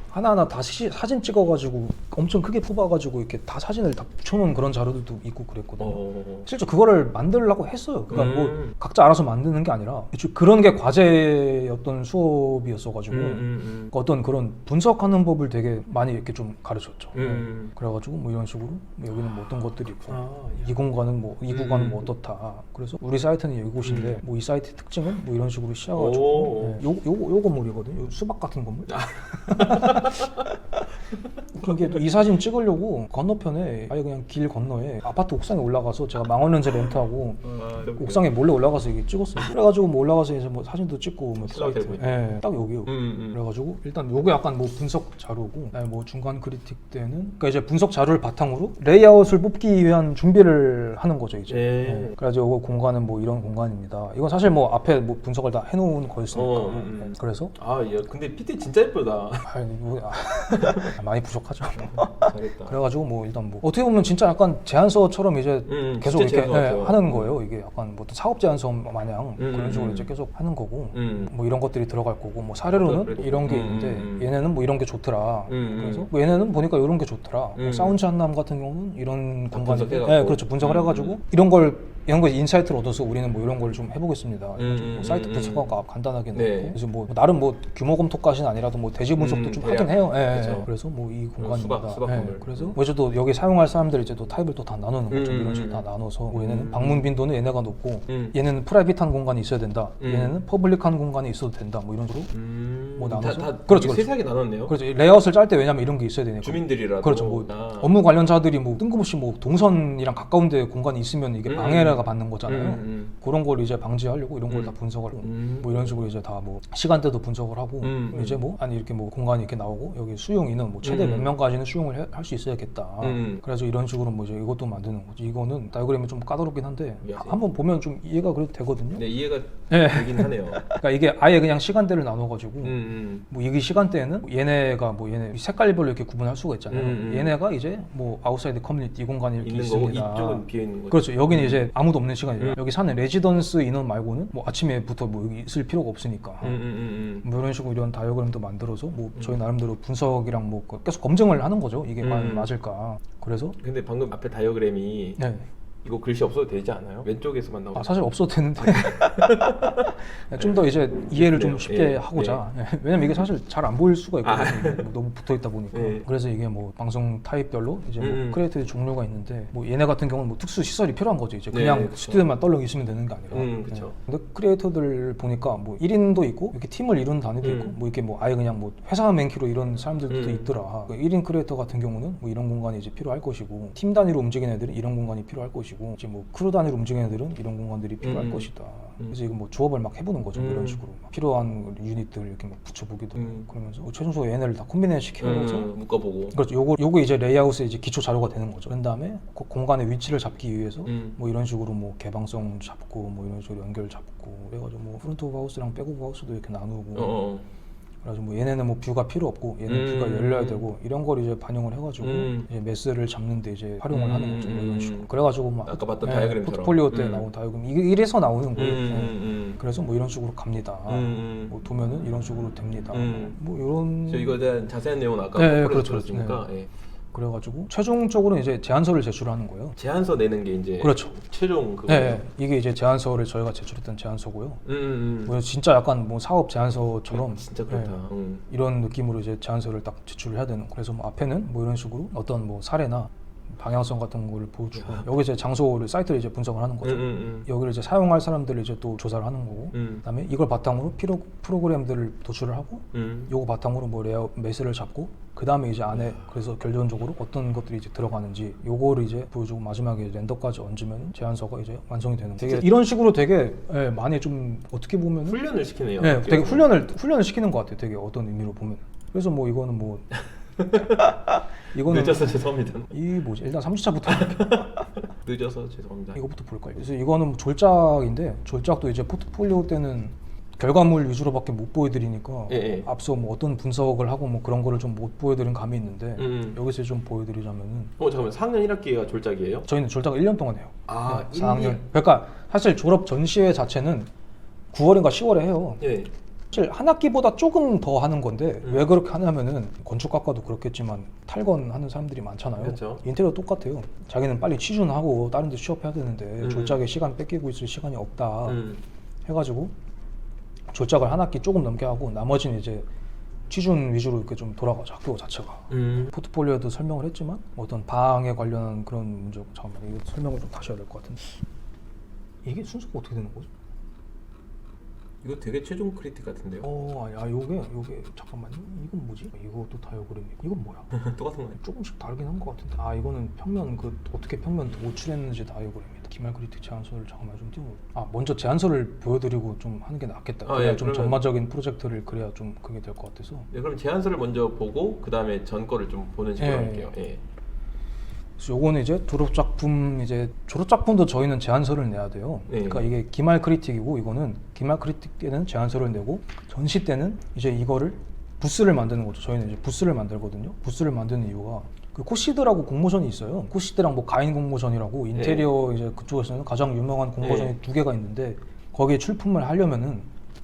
하나하나 다 사진 찍어가지고 엄청 크게 뽑아가지고 이렇게 다 사진을 다 붙여놓은 그런 자료들도 있고 그랬거든요. 실제 그거를 만들려고 했어요. 그러니까 뭐 각자 알아서 만드는 게 아니라 그런 게 과제였던 수업이었어가지고 그러니까 어떤 그런 분석하는 법을 되게 많이 이렇게 좀 가르쳤죠. 그래가지고 뭐 이런 식으로 뭐 여기는 뭐 어떤 것들이 있고 이 공간은 뭐 이 구간은 뭐 어떻다. 그래서 우리 사이트는 이곳인데 뭐 이 사이트의 특징은 뭐 이런 식으로 시작해가지고 요 건물이거든요. 요 수박 같은 건물. 그게 또 이 사진 찍으려고 건너편에 아예 그냥 길 건너에 아파트 옥상에 올라가서 제가 망원렌즈 렌트하고 옥상에 몰래 올라가서 이게 찍었어요. 그래가지고 뭐 올라가서 이제 뭐 사진도 찍고 뭐 사이트 딱 여기요. 그래가지고 일단 요게 약간 뭐 분석 자료고 뭐 중간 크리틱 때는 그러니까 이제 분석 자료를 바탕으로 레이아웃을 뽑기 위한 준비를 하는 거죠 이제. 그래가지고 요거 공간은 뭐 이런 공간입니다. 이건 사실 뭐 앞에 뭐 분석을 다 해놓은 거였으니까. 그래서 야, 근데 PT 진짜 예쁘다. 많이 부족하죠. 잘했다. 그래가지고 뭐 일단 뭐 어떻게 보면 진짜 약간 제안서처럼 이제 계속 이렇게 하는 거예요. 이게 약간 뭐 사업 제안서 마냥 그런 식으로 이제 계속 하는 거고 뭐 이런 것들이 들어갈 거고 뭐 사례로는 이런 게 있는데 얘네는 뭐 이런 게 좋더라. 그래서 뭐 얘네는 보니까 이런 게 좋더라. 뭐 사운드 한남 같은 경우는 이런 공간인데, 그렇죠. 분석을 해가지고 이런 거 인사이트를 얻어서 우리는 뭐 이런 걸 좀 해보겠습니다. 뭐 사이트 분석과 간단하게 넣고 그래서 뭐 나름 뭐 규모 검토까지는 아니라도 뭐 대지 분석도 좀 하긴 해요. 그래서 뭐 이 공간입니다. 수박 그래서 뭐 이제 또 여기 사용할 사람들이 이제 또 타입을 또 다 나누는 거죠. 이런 식으로 다 나눠서 뭐 얘네는 방문 빈도는 얘네가 높고 얘네는 프라이빗한 공간이 있어야 된다. 얘네는 퍼블릭한 공간이 있어도 된다. 뭐 이런 식으로 뭐 나눠서 그렇죠. 세세하게 나눴네요. 그렇죠. 레이아웃을 짤 때 왜냐면 이런 게 있어야 되니까. 주민들이라도. 그렇죠. 뭐 업무 관련자들이 뭐 뜬금없이 뭐 동선이랑 가까운데 공간이 있으면 이게 방해가 받는 거잖아요. 그런 걸 이제 방지하려고 이런 걸 다 분석을 하고 뭐 이런 식으로 이제 다 뭐 시간대도 분석을 하고 이제 뭐 아니 이렇게 뭐 공간이 이렇게 나오고 여기 수용 인원 뭐 최대 몇 명 중간까지는 수용을 할 수 있어야겠다. 그래서 이런 식으로 뭐 이제 이것도 만드는 거지. 이거는 다이어그램이 좀 까다롭긴 한데 한번 보면 좀 이해가 그래도 되거든요. 네, 이해가 되긴 하네요. 그러니까 이게 아예 그냥 시간대를 나눠가지고 뭐 이게 시간대에는 얘네가 뭐 얘네 색깔별로 이렇게 구분할 수가 있잖아요. 얘네가 이제 뭐 아웃사이드 커뮤니티 이 공간이 이렇게 있는 있습니다. 거고 이쪽은 비어 있는 거죠. 그렇죠. 여기는 이제 아무도 없는 시간이에요. 여기 사는 레지던스 인원 말고는 뭐 아침에부터 뭐 여기 있을 필요가 없으니까. 뭐 이런 식으로 이런 다이어그램도 만들어서 뭐 저희 나름대로 분석이랑 뭐 계속 검증을 하는 거죠. 이게 과연 맞을까. 그래서 근데 방금 앞에 다이어그램이 네. 이거 글씨 없어도 되지 않아요? 왼쪽에서만 나오죠. 사실 없어도 되는데 좀 더 이제 이해를 좀 쉽게 하고자. 왜냐면 이게 사실 잘 안 보일 수가 있거든요. 뭐 너무 붙어 있다 보니까. 그래서 이게 뭐 방송 타입별로 이제 뭐 크리에이터의 종류가 있는데 뭐 얘네 같은 경우는 뭐 특수 시설이 필요한 거죠. 이제 그냥 스튜디오만 떨렁 있으면 되는 게 아니라. 그렇죠. 근데 크리에이터들 보니까 뭐 1인도 있고 이렇게 팀을 이룬 단위도 있고 뭐 이렇게 뭐 아예 그냥 뭐 회사 맨키로 이런 사람들도 있더라. 1인 크리에이터 같은 경우는 뭐 이런 공간이 이제 필요할 것이고 팀 단위로 움직이는 애들은 이런 공간이 필요할 것이고 이제 뭐 크루 단위로 움직이는 애들은 이런 공간들이 필요할 것이다. 그래서 이거 뭐 조합을 막 해보는 거죠. 이런 식으로 막 필요한 유닛들 이렇게 막 붙여보기도 하고 그러면서 최종적으로 얘네를 다 콤비네이션 시켜서 묶어보고. 그렇죠. 요거 이제 레이아웃의 이제 기초 자료가 되는 거죠. 그 다음에 그 공간의 위치를 잡기 위해서 뭐 이런 식으로 뭐 개방성 잡고 뭐 이런 식으로 연결 잡고 그래가지고 뭐 프론트 오브 하우스랑 백 오브 하우스도 이렇게 나누고. 그래서 뭐 얘네는 뭐 뷰가 필요 없고 얘는 뷰가 열려야 되고 이런 걸 이제 반영을 해가지고 이제 매스를 잡는데 이제 활용을 하는 거죠. 뭐 이런 식으로. 그래가지고 막 아까 봤던 다이어그램처럼 포트폴리오 때 나온 다이어그램 이래서 나오는 거예요. 그래서 뭐 이런 식으로 갑니다. 뭐 도면은 이런 식으로 됩니다. 뭐 이런. 저 이거에 대한 자세한 내용은 아까 그렇죠. 들었으니까. 그래가지고 최종적으로 이제 제안서를 제출하는 거예요. 제안서 내는 게 이제 그렇죠. 최종 그거. 네, 이게 이제 제안서를 저희가 제출했던 제안서고요. 뭐 진짜 약간 뭐 사업 제안서처럼 진짜 그렇다. 이런 느낌으로 이제 제안서를 딱 제출을 해야 되는 거. 그래서 뭐 앞에는 뭐 이런 식으로 어떤 뭐 사례나 방향성 같은 거를 보여주고 여기 이제 장소를 사이트를 이제 분석을 하는 거죠. 여기를 이제 사용할 사람들을 이제 또 조사를 하는 거고 그다음에 이걸 바탕으로 프로그램들을 도출을 하고 요거 바탕으로 뭐 레이아웃 매스를 잡고 그 다음에 이제 안에 그래서 결론적으로 어떤 것들이 이제 들어가는지 요거를 이제 보여주고 마지막에 렌더까지 얹으면 제안서가 이제 완성이 되는 거예요. 이런 식으로 되게 많이 좀 어떻게 보면 훈련을 시키네요. 네, 되게 훈련을 시키는 것 같아요. 되게 어떤 의미로 보면. 그래서 뭐 이거는 뭐 이거는 늦어서 죄송합니다. 이 뭐지 일단 3주차부터 늦어서 죄송합니다. 이거부터 볼까요? 그래서 이거는 뭐 졸작인데 졸작도 이제 포트폴리오 때는 결과물 위주로밖에 못 보여드리니까 앞서 뭐 어떤 분석을 하고 뭐 그런 거를 좀 못 보여드린 감이 있는데 여기서 좀 보여드리자면은 잠깐만 4학년 1학기가 졸작이에요? 저희는 졸작을 1년 동안 해요. 아 4학년. 그러니까 사실 졸업 전시회 자체는 9월인가 10월에 해요. 사실 한 학기보다 조금 더 하는 건데 왜 그렇게 하냐면은 건축학과도 그렇겠지만 탈건하는 사람들이 많잖아요. 그렇죠. 인테리어 똑같아요. 자기는 빨리 취준하고 다른 데 취업해야 되는데 졸작에 시간 뺏기고 있을 시간이 없다 해가지고 졸작을 한 학기 조금 넘게 하고 나머지는 이제 취준 위주로 이렇게 좀 돌아가죠. 학교 자체가. 포트폴리오에도 설명을 했지만 어떤 방에 관련한 그런 문제. 잠깐만 이거 설명을 좀 다시 해야 될 것 같은데 이게 순서가 어떻게 되는 거죠? 이거 되게 최종 크리틱 같은데요? 요게 잠깐만요. 이건 뭐지? 이것도 다이어그램이고 이건 뭐야? 똑같은 거예요? 조금씩 다르긴 한 것 같은데 이거는 평면 어떻게 평면 도출했는지 다이어그램이다. 기말 크리틱 제안서를 잠깐만 좀 띄워. 먼저 제안서를 보여드리고 좀 하는 게 낫겠다. 그래야 좀 전반적인 프로젝트를 그래야 좀 그게 될 것 같아서. 그럼 제안서를 먼저 보고 그 다음에 전 거를 좀 보는 식으로 할게요. 그래서 요거는 이제 졸업작품도 저희는 제안서를 내야 돼요. 그러니까 이게 기말 크리틱이고 이거는 기말 크리틱 때는 제안서를 내고 전시 때는 이제 이거를 부스를 만드는 거죠. 저희는 이제 부스를 만들거든요. 부스를 만드는 이유가 그 코시드라고 공모전이 있어요. 코시드랑 뭐 가인 공모전이라고 인테리어 이제 그쪽에서는 가장 유명한 공모전이 2개가 있는데 거기에 출품을 하려면은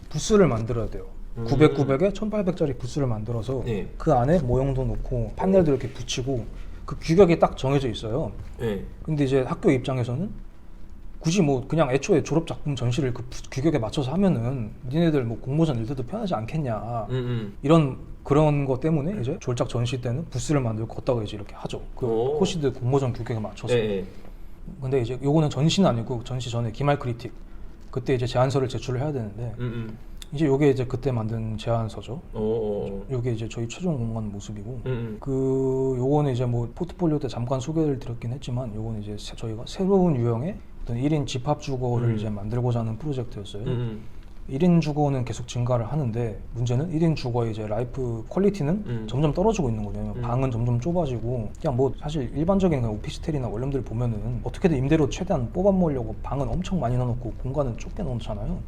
부스를 만들어야 돼요. 900, 900에 1800짜리 부스를 만들어서 그 안에 모형도 놓고 판넬도 이렇게 붙이고 그 규격이 딱 정해져 있어요. 근데 이제 학교 입장에서는 굳이 뭐 그냥 애초에 졸업 작품 전시를 그 규격에 맞춰서 하면은 니네들 뭐 공모전 일 때도 편하지 않겠냐 그런 거 때문에 이제 졸작 전시 때는 부스를 만들고 걷다가 이제 이렇게 하죠. 그 코시드 공모전 규격에 맞춰서. 근데 이제 요거는 전시는 아니고 전시 전에 기말 크리틱 그때 이제 제안서를 제출을 해야 되는데 이제 요게 이제 그때 만든 제안서죠. 요게 이제 저희 최종 공간 모습이고 요거는 이제 뭐 포트폴리오 때 잠깐 소개를 드렸긴 했지만 요거는 이제 저희가 새로운 유형의 어떤 1인 집합 주거를 이제 만들고자 하는 프로젝트였어요. 1인 주거는 계속 증가를 하는데 문제는 1인 주거의 이제 라이프 퀄리티는 점점 떨어지고 있는 거죠. 방은 점점 좁아지고 그냥 뭐 사실 일반적인 그냥 오피스텔이나 원룸들 보면은 어떻게든 임대료 최대한 뽑아먹으려고 방은 엄청 많이 넣어놓고 공간은 좁게 넣잖아요.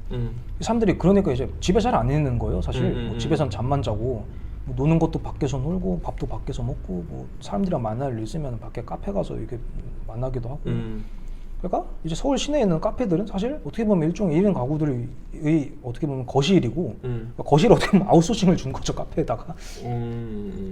사람들이 그러니까 이제 집에 잘 안 있는 거예요. 사실 뭐 집에선 잠만 자고 뭐 노는 것도 밖에서 놀고 밥도 밖에서 먹고 뭐 사람들이랑 만날 일 있으면 밖에 카페 가서 이렇게 만나기도 하고 그러니까 이제 서울 시내에 있는 카페들은 사실 어떻게 보면 일종의 1인 가구들의 어떻게 보면 거실이고 그러니까 거실 어떻게 보면 아웃소싱을 준 거죠 카페에다가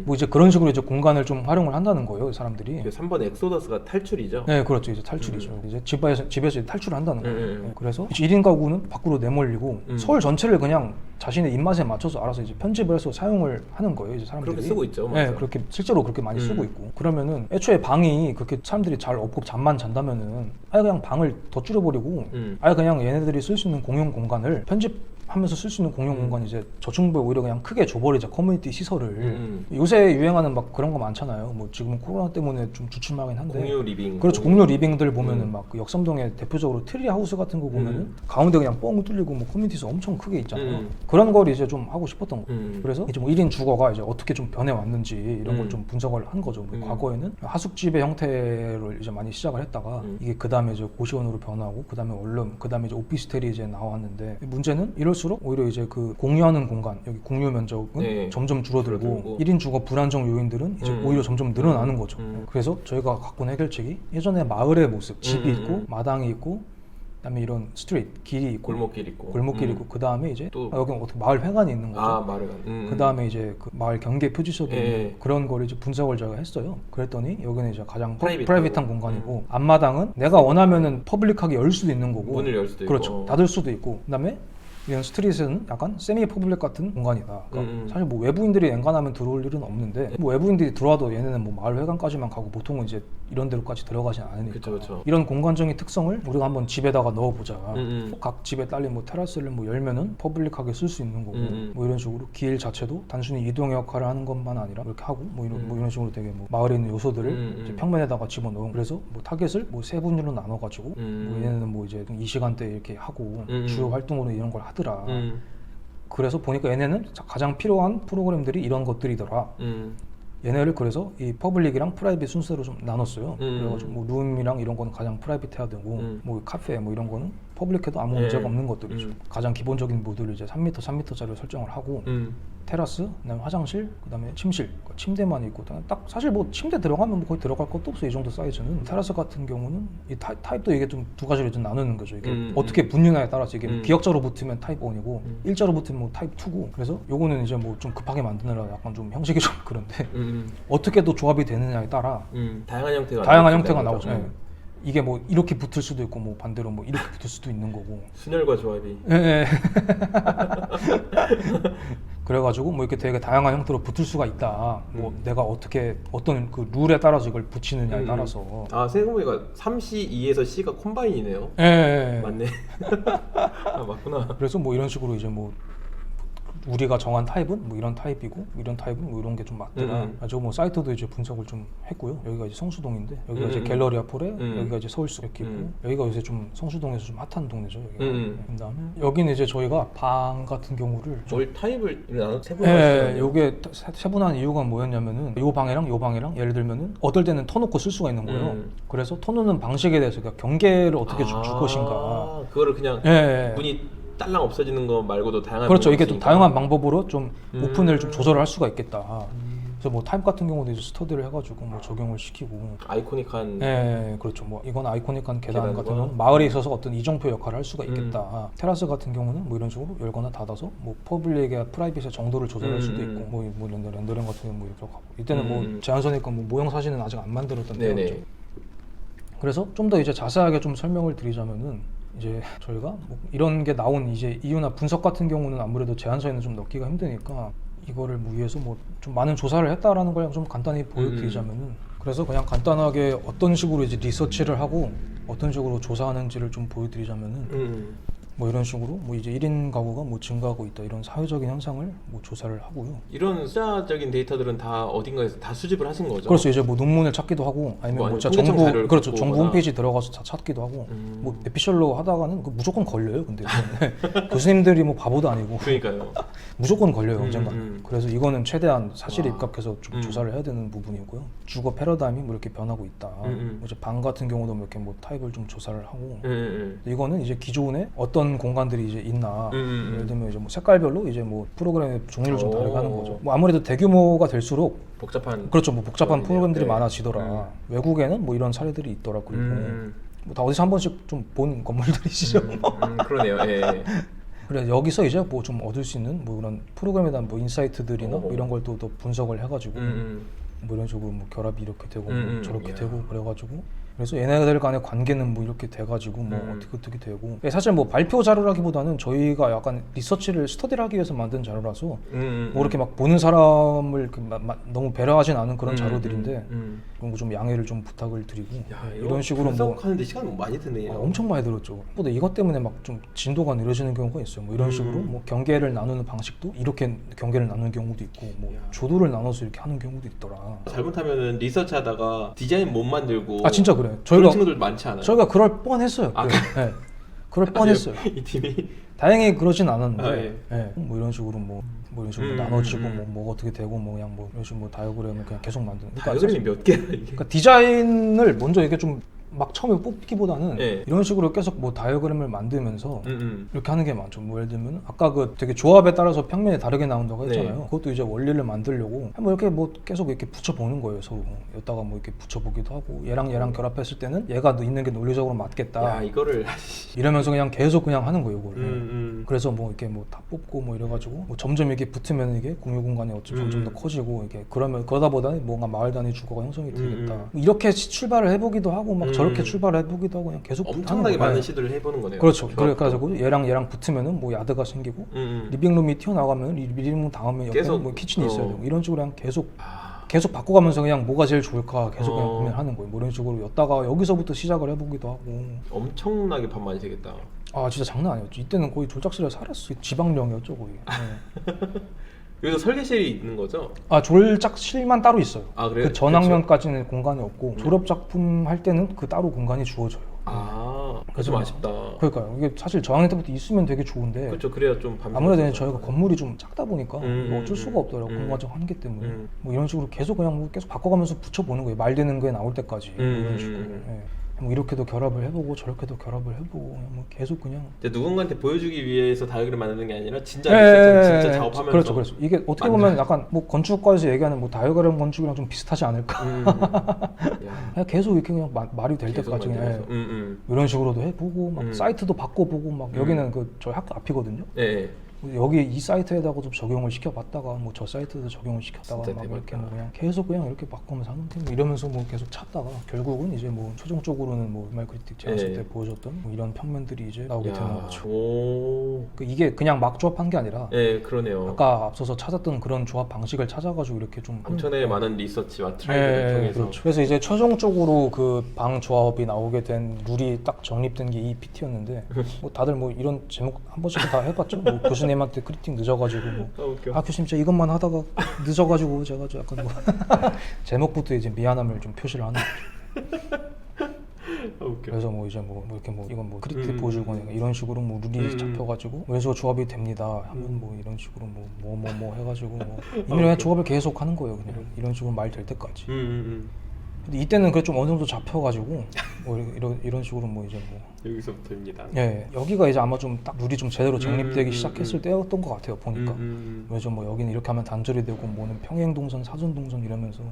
뭐 이제 그런 식으로 이제 공간을 좀 활용을 한다는 거예요 사람들이. 3번 엑소더스가 탈출이죠. 네 그렇죠. 이제 탈출이죠. 이제 집에서 이제 탈출을 한다는 거예요. 네, 그래서 이제 1인 가구는 밖으로 내몰리고 서울 전체를 그냥 자신의 입맛에 맞춰서 알아서 이제 편집을 해서 사용을 하는 거예요 이제 사람들이. 그렇게 쓰고 있죠. 네 그렇게 실제로 그렇게 많이 쓰고 있고 그러면은 애초에 방이 그렇게 사람들이 잘 없고 잠만 잔다면은 아예 그냥 방을 더 줄여버리고 아예 그냥 얘네들이 쓸 수 있는 공용 공간을 편집하면서 쓸 수 있는 공용 공간 이제 저층부에 오히려 그냥 크게 줘버리자 커뮤니티 시설을. 요새 유행하는 막 그런 거 많잖아요. 뭐 지금 코로나 때문에 좀 주춤하긴 한데 공유 리빙. 그렇죠. 공유 리빙들 보면은 막 그 역삼동에 대표적으로 트리 하우스 같은 거 보면은 가운데 그냥 뻥 뚫리고 뭐 커뮤니티에서 엄청 크게 있잖아요. 그런 걸 이제 좀 하고 싶었던 거예요. 그래서 이제 뭐 1인 주거가 이제 어떻게 좀 변해왔는지 이런 걸 좀 분석을 한 거죠. 뭐 과거에는 하숙집의 형태를 이제 많이 시작을 했다가 이게 그 다음에 이제 고시원으로 변하고 그 다음에 원룸 그 다음에 이제 오피스텔이 이제 나왔는데 문제는 이럴수록 오히려 이제 그 공유하는 공간 여기 공유 면적은 점점 줄어들고 1인 주거 불안정 요인들은 이제 오히려 점점 늘어나는 거죠. 그래서 저희가 갖고 온 해결책이 예전에 마을의 모습 집이 있고 마당이 있고 그다음에 이런 스트리트 길이 있고 골목길 있고 그 다음에 이제 또 여기 어떻게 마을 회관이 있는 거죠. 마을회관. 그 다음에 이제 그 마을 경계 표지석이 그런 거를 이제 분석을 저희가 했어요. 그랬더니 여기는 이제 가장 프라이빗한 공간이고 앞마당은 내가 원하면은 퍼블릭하게 열 수도 있는 거고 문을 열 수도 그렇죠. 있고 닫을 수도 있고 그다음에 이런 스트릿은 약간 세미 퍼블릭 같은 공간이다. 그러니까 사실 뭐 외부인들이 엔간하면 들어올 일은 없는데 뭐 외부인들이 들어와도 얘네는 뭐 마을 회관까지만 가고 보통은 이제 이런 데로까지 들어가진 않으니까 그쵸. 이런 공간적인 특성을 우리가 한번 집에다가 넣어보자. 각 집에 딸린 뭐 테라스를 뭐 열면은 퍼블릭하게 쓸 수 있는 거고 뭐 이런 식으로 길 자체도 단순히 이동의 역할을 하는 것만 아니라 이렇게 하고 뭐 이런 식으로 되게 뭐 마을에 있는 요소들을 이제 평면에다가 집어넣은 그래서 뭐 타겟을 뭐 세 분류로 나눠가지고 뭐 얘네는 뭐 이제 이 시간대 이렇게 하고 주요 활동으로 이런 걸 하더라. 그래서 보니까 얘네는 가장 필요한 프로그램들이 이런 것들이더라. 얘네를 그래서 이 퍼블릭이랑 프라이빗 순서로 좀 나눴어요. 그래가지고 뭐 룸이랑 이런 거는 가장 프라이빗해야 되고 뭐 카페 뭐 이런 거는 퍼블릭해도 아무 문제가 없는 것들이죠. 가장 기본적인 모드를 이제 3m, 3m짜리로 설정을 하고 테라스, 그다음에 화장실, 그다음에 침실, 그러니까 침대만 있고 딱 사실 뭐 침대 들어가면 뭐 거의 들어갈 것도 없어 이 정도 사이즈는. 테라스 같은 경우는 이 타입도 이게 좀 두 가지로 좀 나누는 거죠. 이게 어떻게 붙느냐에 따라서 이게 기역자로 붙으면 타입 1이고 일자로 붙으면 뭐 타입 2고 그래서 요거는 이제 뭐 좀 급하게 만드느라 약간 좀 형식이 좀 그런데 어떻게 또 조합이 되느냐에 따라 다양한 형태가 나오죠. 네. 이게 뭐 이렇게 붙을 수도 있고 뭐 반대로 뭐 이렇게 붙을 수도 있는 거고. 순혈과 조합이. 네. 그래가지고 뭐 이렇게 되게 다양한 형태로 붙을 수가 있다. 뭐 내가 어떻게 어떤 그 룰에 따라서 이걸 붙이느냐에 따라서. 생각해보니까 3C 2에서 C가 콤바인이네요. 네. 맞네. 맞구나. 그래서 뭐 이런 식으로 이제 뭐 우리가 정한 타입은 뭐 이런 타입이고 이런 타입은 뭐 이런 게 좀 맞더라. 저 뭐 사이트도 이제 분석을 좀 했고요. 여기가 이제 성수동인데 여기가 이제 갤러리 아폴에 여기가 이제 서울숲 이렇게 있고 여기가 요새 좀 성수동에서 좀 핫한 동네죠. 여기가. 그다음에 여기는 이제 저희가 방 같은 경우를 뭘 타입을 세분화했어요. 요게 세분화한 이유가 뭐였냐면은 요 방이랑 예를 들면은 어떨 때는 터놓고 쓸 수가 있는 거예요. 그래서 터놓는 방식에 대해서 그러니까 경계를 어떻게 줄 것인가. 그거를 그냥 문이 딸랑 없어지는 거 말고도 다양한 그렇죠. 이게 좀 다양한 방법으로 좀 오픈을 좀 조절을 할 수가 있겠다. 그래서 뭐 타입 같은 경우도 이제 스터디를 해가지고 뭐 적용을 시키고 아이코닉한 그렇죠. 뭐 이건 아이코닉한 계단 같은 경우는 마을에 있어서 어떤 이정표 역할을 할 수가 있겠다. 테라스 같은 경우는 뭐 이런 식으로 열거나 닫아서 뭐 퍼블릭의 프라이빗의 정도를 조절할 수도 있고 뭐 렌더링 같은 경우 뭐 이렇게 하고 이때는 뭐 제한선이니까 뭐 모형 사진은 아직 안 만들었던 때였죠. 그래서 좀 더 이제 자세하게 좀 설명을 드리자면은 이제 저희가 뭐 이런 게 나온 이제 이유나 분석 같은 경우는 아무래도 제안서에는 좀 넣기가 힘드니까 이거를 뭐 위해서 뭐 좀 많은 조사를 했다라는 걸 좀 간단히 보여드리자면은 그래서 그냥 간단하게 어떤 식으로 이제 리서치를 하고 어떤 식으로 조사하는지를 좀 보여드리자면은 뭐 이런 식으로 뭐 이제 1인 가구가 뭐 증가하고 있다 이런 사회적인 현상을 뭐 조사를 하고요. 이런 숫자적인 데이터들은 다 어딘가에서 다 수집을 하신 거죠? 그렇죠. 이제 뭐 논문을 찾기도 하고 아니면 뭐 뭐 아니면 진짜 통계청 정부 자료를 그렇죠. 갖고 정부 오거나. 홈페이지 들어가서 다 찾기도 하고 뭐 에피셜로 하다가는 그 무조건 걸려요. 근데 교수님들이 뭐 바보도 아니고 그러니까요. 무조건 걸려요 언젠가. 그래서 이거는 최대한 사실에 와. 입각해서 좀 조사를 해야 되는 부분이고요. 주거 패러다임이 뭐 이렇게 변하고 있다. 뭐 이제 방 같은 경우도 뭐 이렇게 뭐 타입을 좀 조사를 하고 이거는 이제 기존에 어떤 공간들이 이제 있나 예를 들면 이제 뭐 색깔별로 이제 뭐 프로그램의 종류를 좀 다르게 하는 거죠. 뭐 아무래도 대규모가 될수록 복잡한 그렇죠. 뭐 복잡한 그러네요. 프로그램들이 네. 많아지더라. 외국에는 뭐 이런 사례들이 있더라. 그리고 뭐 다 어디서 한 번씩 좀 본 건물들이시죠. 그러네요. 예. 그래 여기서 이제 뭐 좀 얻을 수 있는 뭐 그런 프로그램에 대한 뭐 인사이트들이나 뭐 이런 걸 또 분석을 해가지고 뭐 이런 식으로 뭐 결합이 이렇게 되고 뭐 저렇게 야. 되고 그래가지고 그래서 얘네들 간의 관계는 뭐 이렇게 돼가지고 뭐 어떻게 되고 사실 뭐 발표 자료라기보다는 저희가 약간 리서치를 스터디를 하기 위해서 만든 자료라서 뭐 이렇게 막 보는 사람을 너무 배려하진 않은 그런 자료들인데 그런 거 좀 양해를 좀 부탁을 드리고 야, 이런 식으로 뭐 분석하는데 시간 많이 드네요. 엄청 많이 들었죠. 근데 이것 때문에 막 좀 진도가 느려지는 경우가 있어요. 뭐 이런 식으로 뭐 경계를 나누는 방식도 이렇게 경계를 나누는 경우도 있고 뭐 조도를 나눠서 이렇게 하는 경우도 있더라. 잘못하면은 리서치하다가 디자인 못 만들고 아 진짜 그래. 그런 저희가 친구들 많지 않아요? 저희가 그럴 뻔했어요. 아, 네. 그럴 뻔했어요. 이 팀이 다행히 그러진 않았는데, 아, 예. 뭐 이런 식으로 뭐 이런 식으로 나눠지고 뭐 어떻게 되고 뭐 그냥 뭐 이런 식으로 뭐 다이어그램을 그냥 계속 만드는. 다이어그램이 몇 개야 이게? 그러니까 디자인을 먼저 이게 좀 막 처음에 뽑기보다는 예. 이런 식으로 계속 뭐 다이어그램을 만들면서 이렇게 하는 게 많죠. 뭐 예를 들면 아까 그 되게 조합에 따라서 평면이 다르게 나온다고 했잖아요. 네. 그것도 이제 원리를 만들려고 뭐 이렇게 뭐 계속 이렇게 붙여보는 거예요. 서로 여기다가 뭐 이렇게 붙여보기도 하고 얘랑 결합했을 때는 얘가 있는 게 논리적으로 맞겠다. 야 이거를 이러면서 그냥 계속 그냥 하는 거예요. 이걸. 그래서 뭐 이렇게 뭐 다 뽑고 뭐 이래가지고 뭐 점점 이렇게 붙으면 이게 공유 공간이 점점 더 커지고 이게 그러다 보다 뭔가 마을 단위 주거가 형성이 되겠다. 이렇게 출발을 해보기도 하고 막 저렇게 출발을 해보기도 하고 그냥 계속 엄청나게 하는 많은 거예요. 시도를 해보는 거네요. 그렇죠. 그래가지고 얘랑 붙으면은 뭐 야드가 생기고 리빙룸이 튀어나가면 리빙룸 다음에 옆에 계속, 뭐 키친이 있어야 되고 이런 식으로 그냥 계속 아. 계속 바꿔가면서 그냥 뭐가 제일 좋을까 계속 그냥 고민하는 거예요. 뭐 이런 식으로 였다가 여기서부터 시작을 해보기도 하고. 엄청나게 밥 많이 되겠다. 아 진짜 장난 아니었죠. 이때는 거의 졸작실에 살았어요. 지방령이었죠 거의. 네. 여기서 설계실이 있는 거죠? 아 졸작실만 따로 있어요. 아, 그래요? 그 전학년까지는 공간이 없고 졸업 작품 할 때는 그 따로 공간이 주어져요. 아, 그래서 좀 아쉽다. 그러니까요. 이게 사실 저학년 때부터 있으면 되게 좋은데 그렇죠. 그래야 좀 밤새 아무래도 있어서. 저희가 건물이 좀 작다 보니까 뭐 어쩔 수가 없더라고. 공간적 한계 때문에 뭐 이런 식으로 계속 그냥 뭐 계속 바꿔가면서 붙여보는 거예요. 말 되는 게 나올 때까지 이런 식으로. 예. 뭐 이렇게도 결합을 해보고 저렇게도 결합을 해보고 뭐 계속 그냥 근데 누군가한테 보여주기 위해서 다이어그램 만드는 게 아니라 진짜 예, 진짜 작업하면서 그렇죠. 이게 어떻게 보면 약간 뭐 건축과에서 얘기하는 뭐 다이어그램 건축이랑 좀 비슷하지 않을까. 야, 그냥 계속 이렇게 그냥 말이 될 계속 때까지 그냥 만들어서. 이런 식으로도 해보고 막 사이트도 바꿔보고 막 여기는 그 저희 학교 앞이거든요. 네. 여기 이 사이트에다가도 적용을 시켜봤다가 뭐 저 사이트에도 적용을 시켰다가 진짜 막 대박이다. 이렇게 뭐 그냥 계속 그냥 이렇게 바꾸면서 하는데 뭐 이러면서 뭐 계속 찾다가 결국은 이제 뭐 최종적으로는 뭐 말 크리틱 제가 네. 그때 보여줬던 뭐 이런 평면들이 이제 나오게 되는 거죠. 오. 이게 그냥 막 조합한 게 아니라 네, 그러네요. 아까 앞서서 찾았던 그런 조합 방식을 찾아가지고 이렇게 좀 엄청나게 많은 리서치와 트라이를 통해서 그렇죠. 그래서 이제 최종적으로 그 방 조합이 나오게 된 룰이 딱 정립된 게 이 PT였는데 뭐 다들 뭐 이런 제목 한 번씩 다 해봤죠. 뭐 교수님한테 크리틱 늦어가지고 뭐 웃겨. 교수님 진짜 이것만 하다가 늦어가지고 제가 좀 약간 뭐 제목부터 이제 미안함을 좀 표시를 하는 거죠. 웃겨. 그래서 뭐 이제 뭐 이렇게 뭐 이건 뭐 크리틱 보여줄 거니까 이런 식으로 뭐 룰이 잡혀가지고 그래서 조합이 됩니다 하면 뭐 이런 식으로 뭐 해가지고 뭐 이미 그냥 조합을 계속 하는 거예요. 그냥 이런 식으로 말 될 때까지. 근데 이때는 그 좀 어느 정도 잡혀가지고 뭐 이런 식으로 뭐 이제 뭐 여기서부터입니다. 예 여기가 이제 아마 좀 딱 룰이 좀 제대로 정립되기 시작했을 때였던 것 같아요 보니까. 그래서 뭐 여기는 이렇게 하면 단절이 되고 뭐는 평행 동선, 사전 동선 이러면서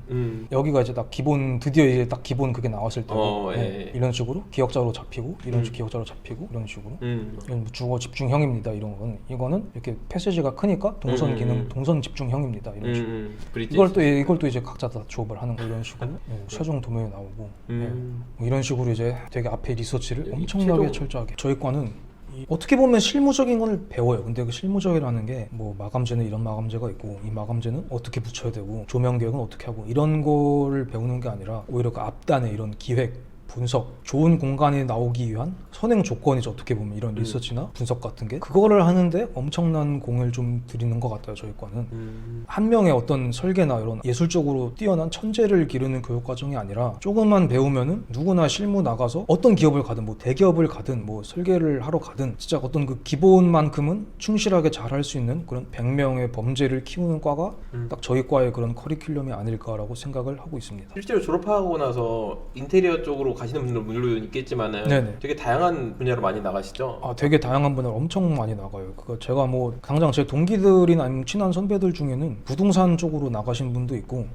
여기가 이제 딱 기본 드디어 이제 딱 기본 그게 나왔을 때고 이런 식으로 기억자로 잡히고 이런 식으로 기억자로 잡히고 이런 식으로 이건 주거 집중형입니다 이런 건 이거는 이렇게 패시지가 크니까 동선 기능 동선 집중형입니다 이런 식으로 이걸 또 이제 각자 다 조업을 하는 거 이런 식으로 최종 도면이 나오고 뭐 이런 식으로 이제 되게 앞에 리서치를 엄청나게 철저하게 저희 과는 어떻게 보면 실무적인 걸 배워요. 근데 그 실무적이라는 게 뭐 마감재는 이런 마감재가 있고 이 마감재는 어떻게 붙여야 되고 조명 계획은 어떻게 하고 이런 거를 배우는 게 아니라 오히려 그 앞단에 이런 기획 분석, 좋은 공간에 나오기 위한 선행 조건이죠. 어떻게 보면 이런 리서치나 분석 같은 게 그거를 하는데 엄청난 공을 좀 들이는 것 같아요. 저희 과는 한 명의 어떤 설계나 이런 예술적으로 뛰어난 천재를 기르는 교육 과정이 아니라 조금만 배우면은 누구나 실무 나가서 어떤 기업을 가든 뭐 대기업을 가든 뭐 설계를 하러 가든 진짜 어떤 그 기본만큼은 충실하게 잘할 수 있는 그런 100명의 범죄를 키우는 과가 딱 저희 과의 그런 커리큘럼이 아닐까라고 생각을 하고 있습니다. 실제로 졸업하고 나서 인테리어 쪽으로 가시는 분들은 물론 있겠지만은 네네. 되게 다양한 분야로 많이 나가시죠? 아, 되게 다양한 분야로 엄청 많이 나가요. 그거 제가 뭐 당장 제 동기들이나 아니면 친한 선배들 중에는 부동산 쪽으로 나가신 분도 있고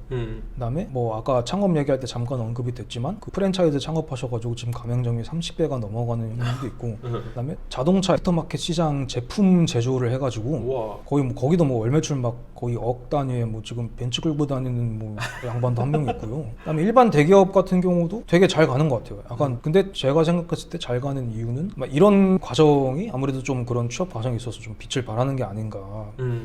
그다음에 뭐 아까 창업 얘기할 때 잠깐 언급이 됐지만 그 프랜차이즈 창업하셔가지고 지금 가맹점이 30배가 넘어가는 형님도 있고 그다음에 자동차 애프터마켓 시장 제품 제조를 해가지고 우와. 거의 뭐 거기도 뭐 월 매출 막 거의 억 단위에 뭐 지금 벤츠 끌고 다니는 뭐 양반도 한 명 있고요. 그다음에 일반 대기업 같은 경우도 되게 잘 가는 것 같아요. 약간 근데 제가 생각했을 때 잘 가는 이유는 막 이런 과정이 아무래도 좀 그런 취업 과정이 있어서 좀 빛을 발하는 게 아닌가.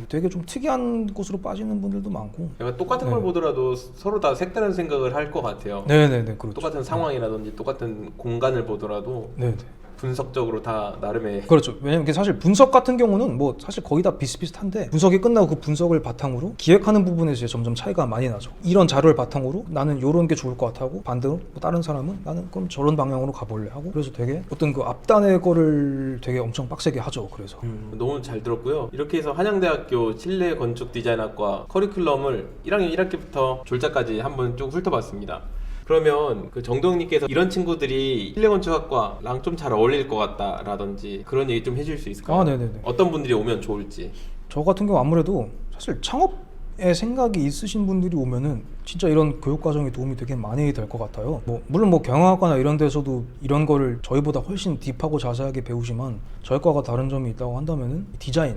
되게 좀 특이한 곳으로 빠지는 분들도 많고. 약간 똑같은 걸 네. 보더라도 서로 다 색다른 생각을 할 것 같아요. 네네네 그렇죠. 똑같은 상황이라든지 똑같은 공간을 보더라도 네네. 분석적으로 다 나름의 그렇죠. 왜냐면 이게 사실 분석 같은 경우는 뭐 사실 거의 다 비슷비슷한데 분석이 끝나고 그 분석을 바탕으로 기획하는 부분에서 이제 점점 차이가 많이 나죠. 이런 자료를 바탕으로 나는 이런 게 좋을 것 같다고 반대로 뭐 다른 사람은 나는 그럼 저런 방향으로 가볼래 하고 그래서 되게 어떤 그 앞단의 거를 되게 엄청 빡세게 하죠. 그래서 너무 잘 들었고요. 이렇게 해서 한양대학교 실내 건축 디자인학과 커리큘럼을 1학년 1학기부터 졸작까지 한번 쭉 훑어봤습니다. 그러면 그 정동님께서 이런 친구들이 실내건축학과랑 좀 잘 어울릴 것 같다라든지 그런 얘기 좀 해줄 수 있을까요? 아 네네네. 어떤 분들이 오면 좋을지. 저 같은 경우 아무래도 사실 창업에 생각이 있으신 분들이 오면은 진짜 이런 교육 과정이 도움이 되게 많이 될 것 같아요. 뭐 물론 뭐 경영학과나 이런 데서도 이런 거를 저희보다 훨씬 딥하고 자세하게 배우지만 저희 과가 다른 점이 있다고 한다면은 디자인,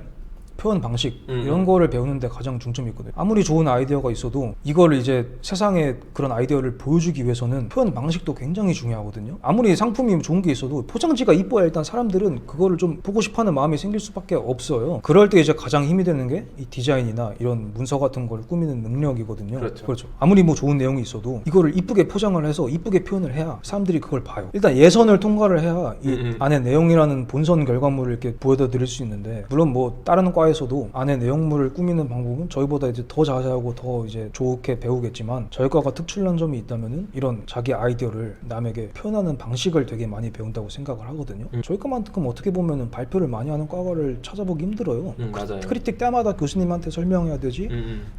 표현 방식 이런 거를 배우는데 가장 중점이 있거든요. 아무리 좋은 아이디어가 있어도 이거를 이제 세상에 그런 아이디어를 보여주기 위해서는 표현 방식도 굉장히 중요하거든요. 아무리 상품이 좋은 게 있어도 포장지가 이뻐야 일단 사람들은 그거를 좀 보고 싶어하는 마음이 생길 수밖에 없어요. 그럴 때 이제 가장 힘이 되는 게 이 디자인이나 이런 문서 같은 걸 꾸미는 능력이거든요. 그렇죠. 아무리 뭐 좋은 내용이 있어도 이거를 이쁘게 포장을 해서 이쁘게 표현을 해야 사람들이 그걸 봐요. 일단 예선을 통과를 해야 이 안에 내용이라는 본선 결과물을 이렇게 보여다 드릴 수 있는데 물론 뭐 다른 과에서도 안에 내용물을 꾸미는 방법은 저희보다 이제 더 자세하고 더 이제 좋게 배우겠지만 저희 과가 특출난 점이 있다면은 이런 자기 아이디어를 남에게 표현하는 방식을 되게 많이 배운다고 생각을 하거든요. 저희 과만큼 어떻게 보면은 발표를 많이 하는 과를 찾아보기 힘들어요. 맞아요. 크리틱 때마다 교수님한테 설명해야 되지,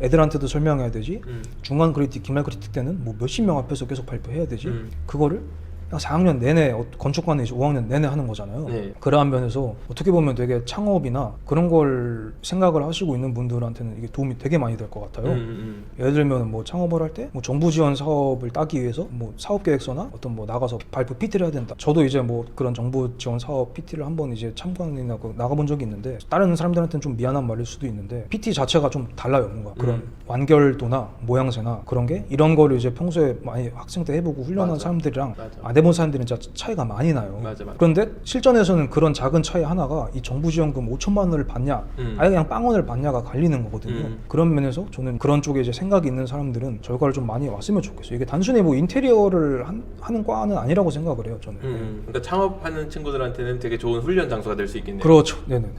애들한테도 설명해야 되지, 중간 크리틱, 기말 크리틱 때는 뭐 몇십 명 앞에서 계속 발표해야 되지. 그거를 그냥 4학년 내내 건축과는 이제 5학년 내내 하는 거잖아요. 네. 그러한 면에서 어떻게 보면 되게 창업이나 그런 걸 생각을 하시고 있는 분들한테는 이게 도움이 되게 많이 될 것 같아요. 예를 들면 뭐 창업을 할 때 뭐 정부 지원 사업을 따기 위해서 뭐 사업 계획서나 어떤 뭐 나가서 발표 PT를 해야 된다. 저도 이제 뭐 그런 정부 지원 사업 PT를 한번 이제 참관이나 나가본 적이 있는데 다른 사람들한테는 좀 미안한 말일 수도 있는데 PT 자체가 좀 달라요. 뭔가 그런 완결도나 모양새나 그런 게 이런 거를 이제 평소에 많이 학생 때 해보고 훈련한 맞아. 사람들이랑 맞아. 안 해본 사람들은 진짜 차이가 많이 나요. 맞아. 그런데 실전에서는 그런 작은 차이 하나가 이 정부 지원금 5천만 원을 받냐 아예 그냥 빵원을 받냐가 갈리는 거거든요. 그런 면에서 저는 그런 쪽에 이제 생각이 있는 사람들은 저희 과를 좀 많이 왔으면 좋겠어요. 이게 단순히 뭐 인테리어를 하는 과는 아니라고 생각을 해요. 저는. 그러니까 창업하는 친구들한테는 되게 좋은 훈련 장소가 될 수 있겠네요. 그렇죠. 네네네.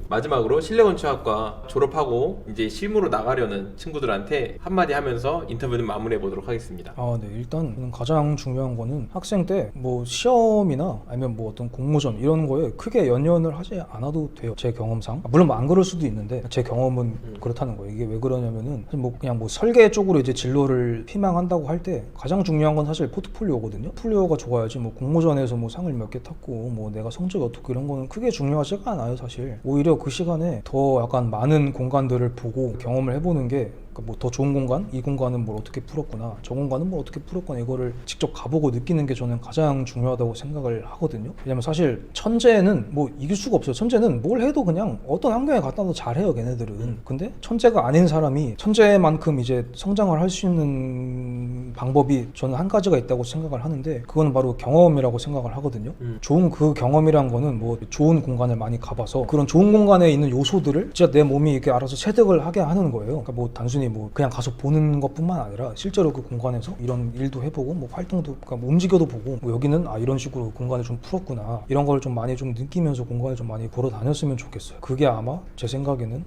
마지막으로 실내건축학과 졸업하고 이제 실무로 나가려는 친구들한테 한마디 하면서 인터뷰는 마무리해 보도록 하겠습니다. 아, 네. 일단 가장 중요한 거는 학생 때 뭐 시험이나 아니면 뭐 어떤 공모전 이런 거에 크게 연연을 하지 않아도 돼요. 제 경험상. 물론 뭐 안 그럴 수도 있는데 제 경험은 그렇다는 거예요. 이게 왜 그러냐면은 뭐 그냥 뭐 설계 쪽으로 이제 진로를 희망한다고 할 때 가장 중요한 건 사실 포트폴리오거든요. 포트폴리오가 좋아야지 뭐 공모전에서 뭐 상을 몇 개 탔고 뭐 내가 성적이 어떻고 이런 거는 크게 중요하지가 않아요, 사실. 오히려 그 시간에 더 약간 많은 공간들을 보고 경험을 해보는 게 뭐 더 좋은 공간, 이 공간은 뭘 어떻게 풀었구나, 저 공간은 뭘 어떻게 풀었구나 이거를 직접 가보고 느끼는 게 저는 가장 중요하다고 생각을 하거든요. 왜냐면 사실 천재는 뭐 이길 수가 없어요. 천재는 뭘 해도 그냥 어떤 환경에 갖다 놔도 잘해요, 걔네들은. 근데 천재가 아닌 사람이 천재만큼 이제 성장을 할 수 있는 방법이 저는 한 가지가 있다고 생각을 하는데 그건 바로 경험이라고 생각을 하거든요. 좋은 그 경험이란 거는 뭐 좋은 공간을 많이 가봐서 그런 좋은 공간에 있는 요소들을 진짜 내 몸이 이렇게 알아서 체득을 하게 하는 거예요. 그러니까 뭐 단순히 뭐 그냥 가서 보는 것뿐만 아니라 실제로 그 공간에서 이런 일도 해보고 뭐 활동도 그러니까 뭐 움직여도 보고 뭐 여기는 이런 식으로 공간을 좀 풀었구나 이런 걸 좀 많이 좀 느끼면서 공간을 좀 많이 보러 다녔으면 좋겠어요. 그게 아마 제 생각에는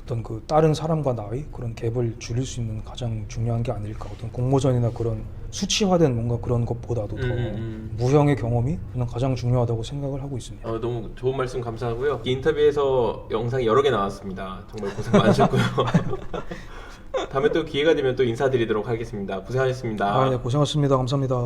어떤 그 다른 사람과 나의 그런 갭을 줄일 수 있는 가장 중요한 게 아닐까. 어떤 공모전이나 그런 수치화된 뭔가 그런 것보다도 더 무형의 경험이 저는 가장 중요하다고 생각을 하고 있습니다. 너무 좋은 말씀 감사하고요. 이 인터뷰에서 영상이 여러 개 나왔습니다. 정말 고생 많으셨고요. 다음에 또 기회가 되면 또 인사드리도록 하겠습니다. 고생하셨습니다. 네, 고생하셨습니다. 감사합니다.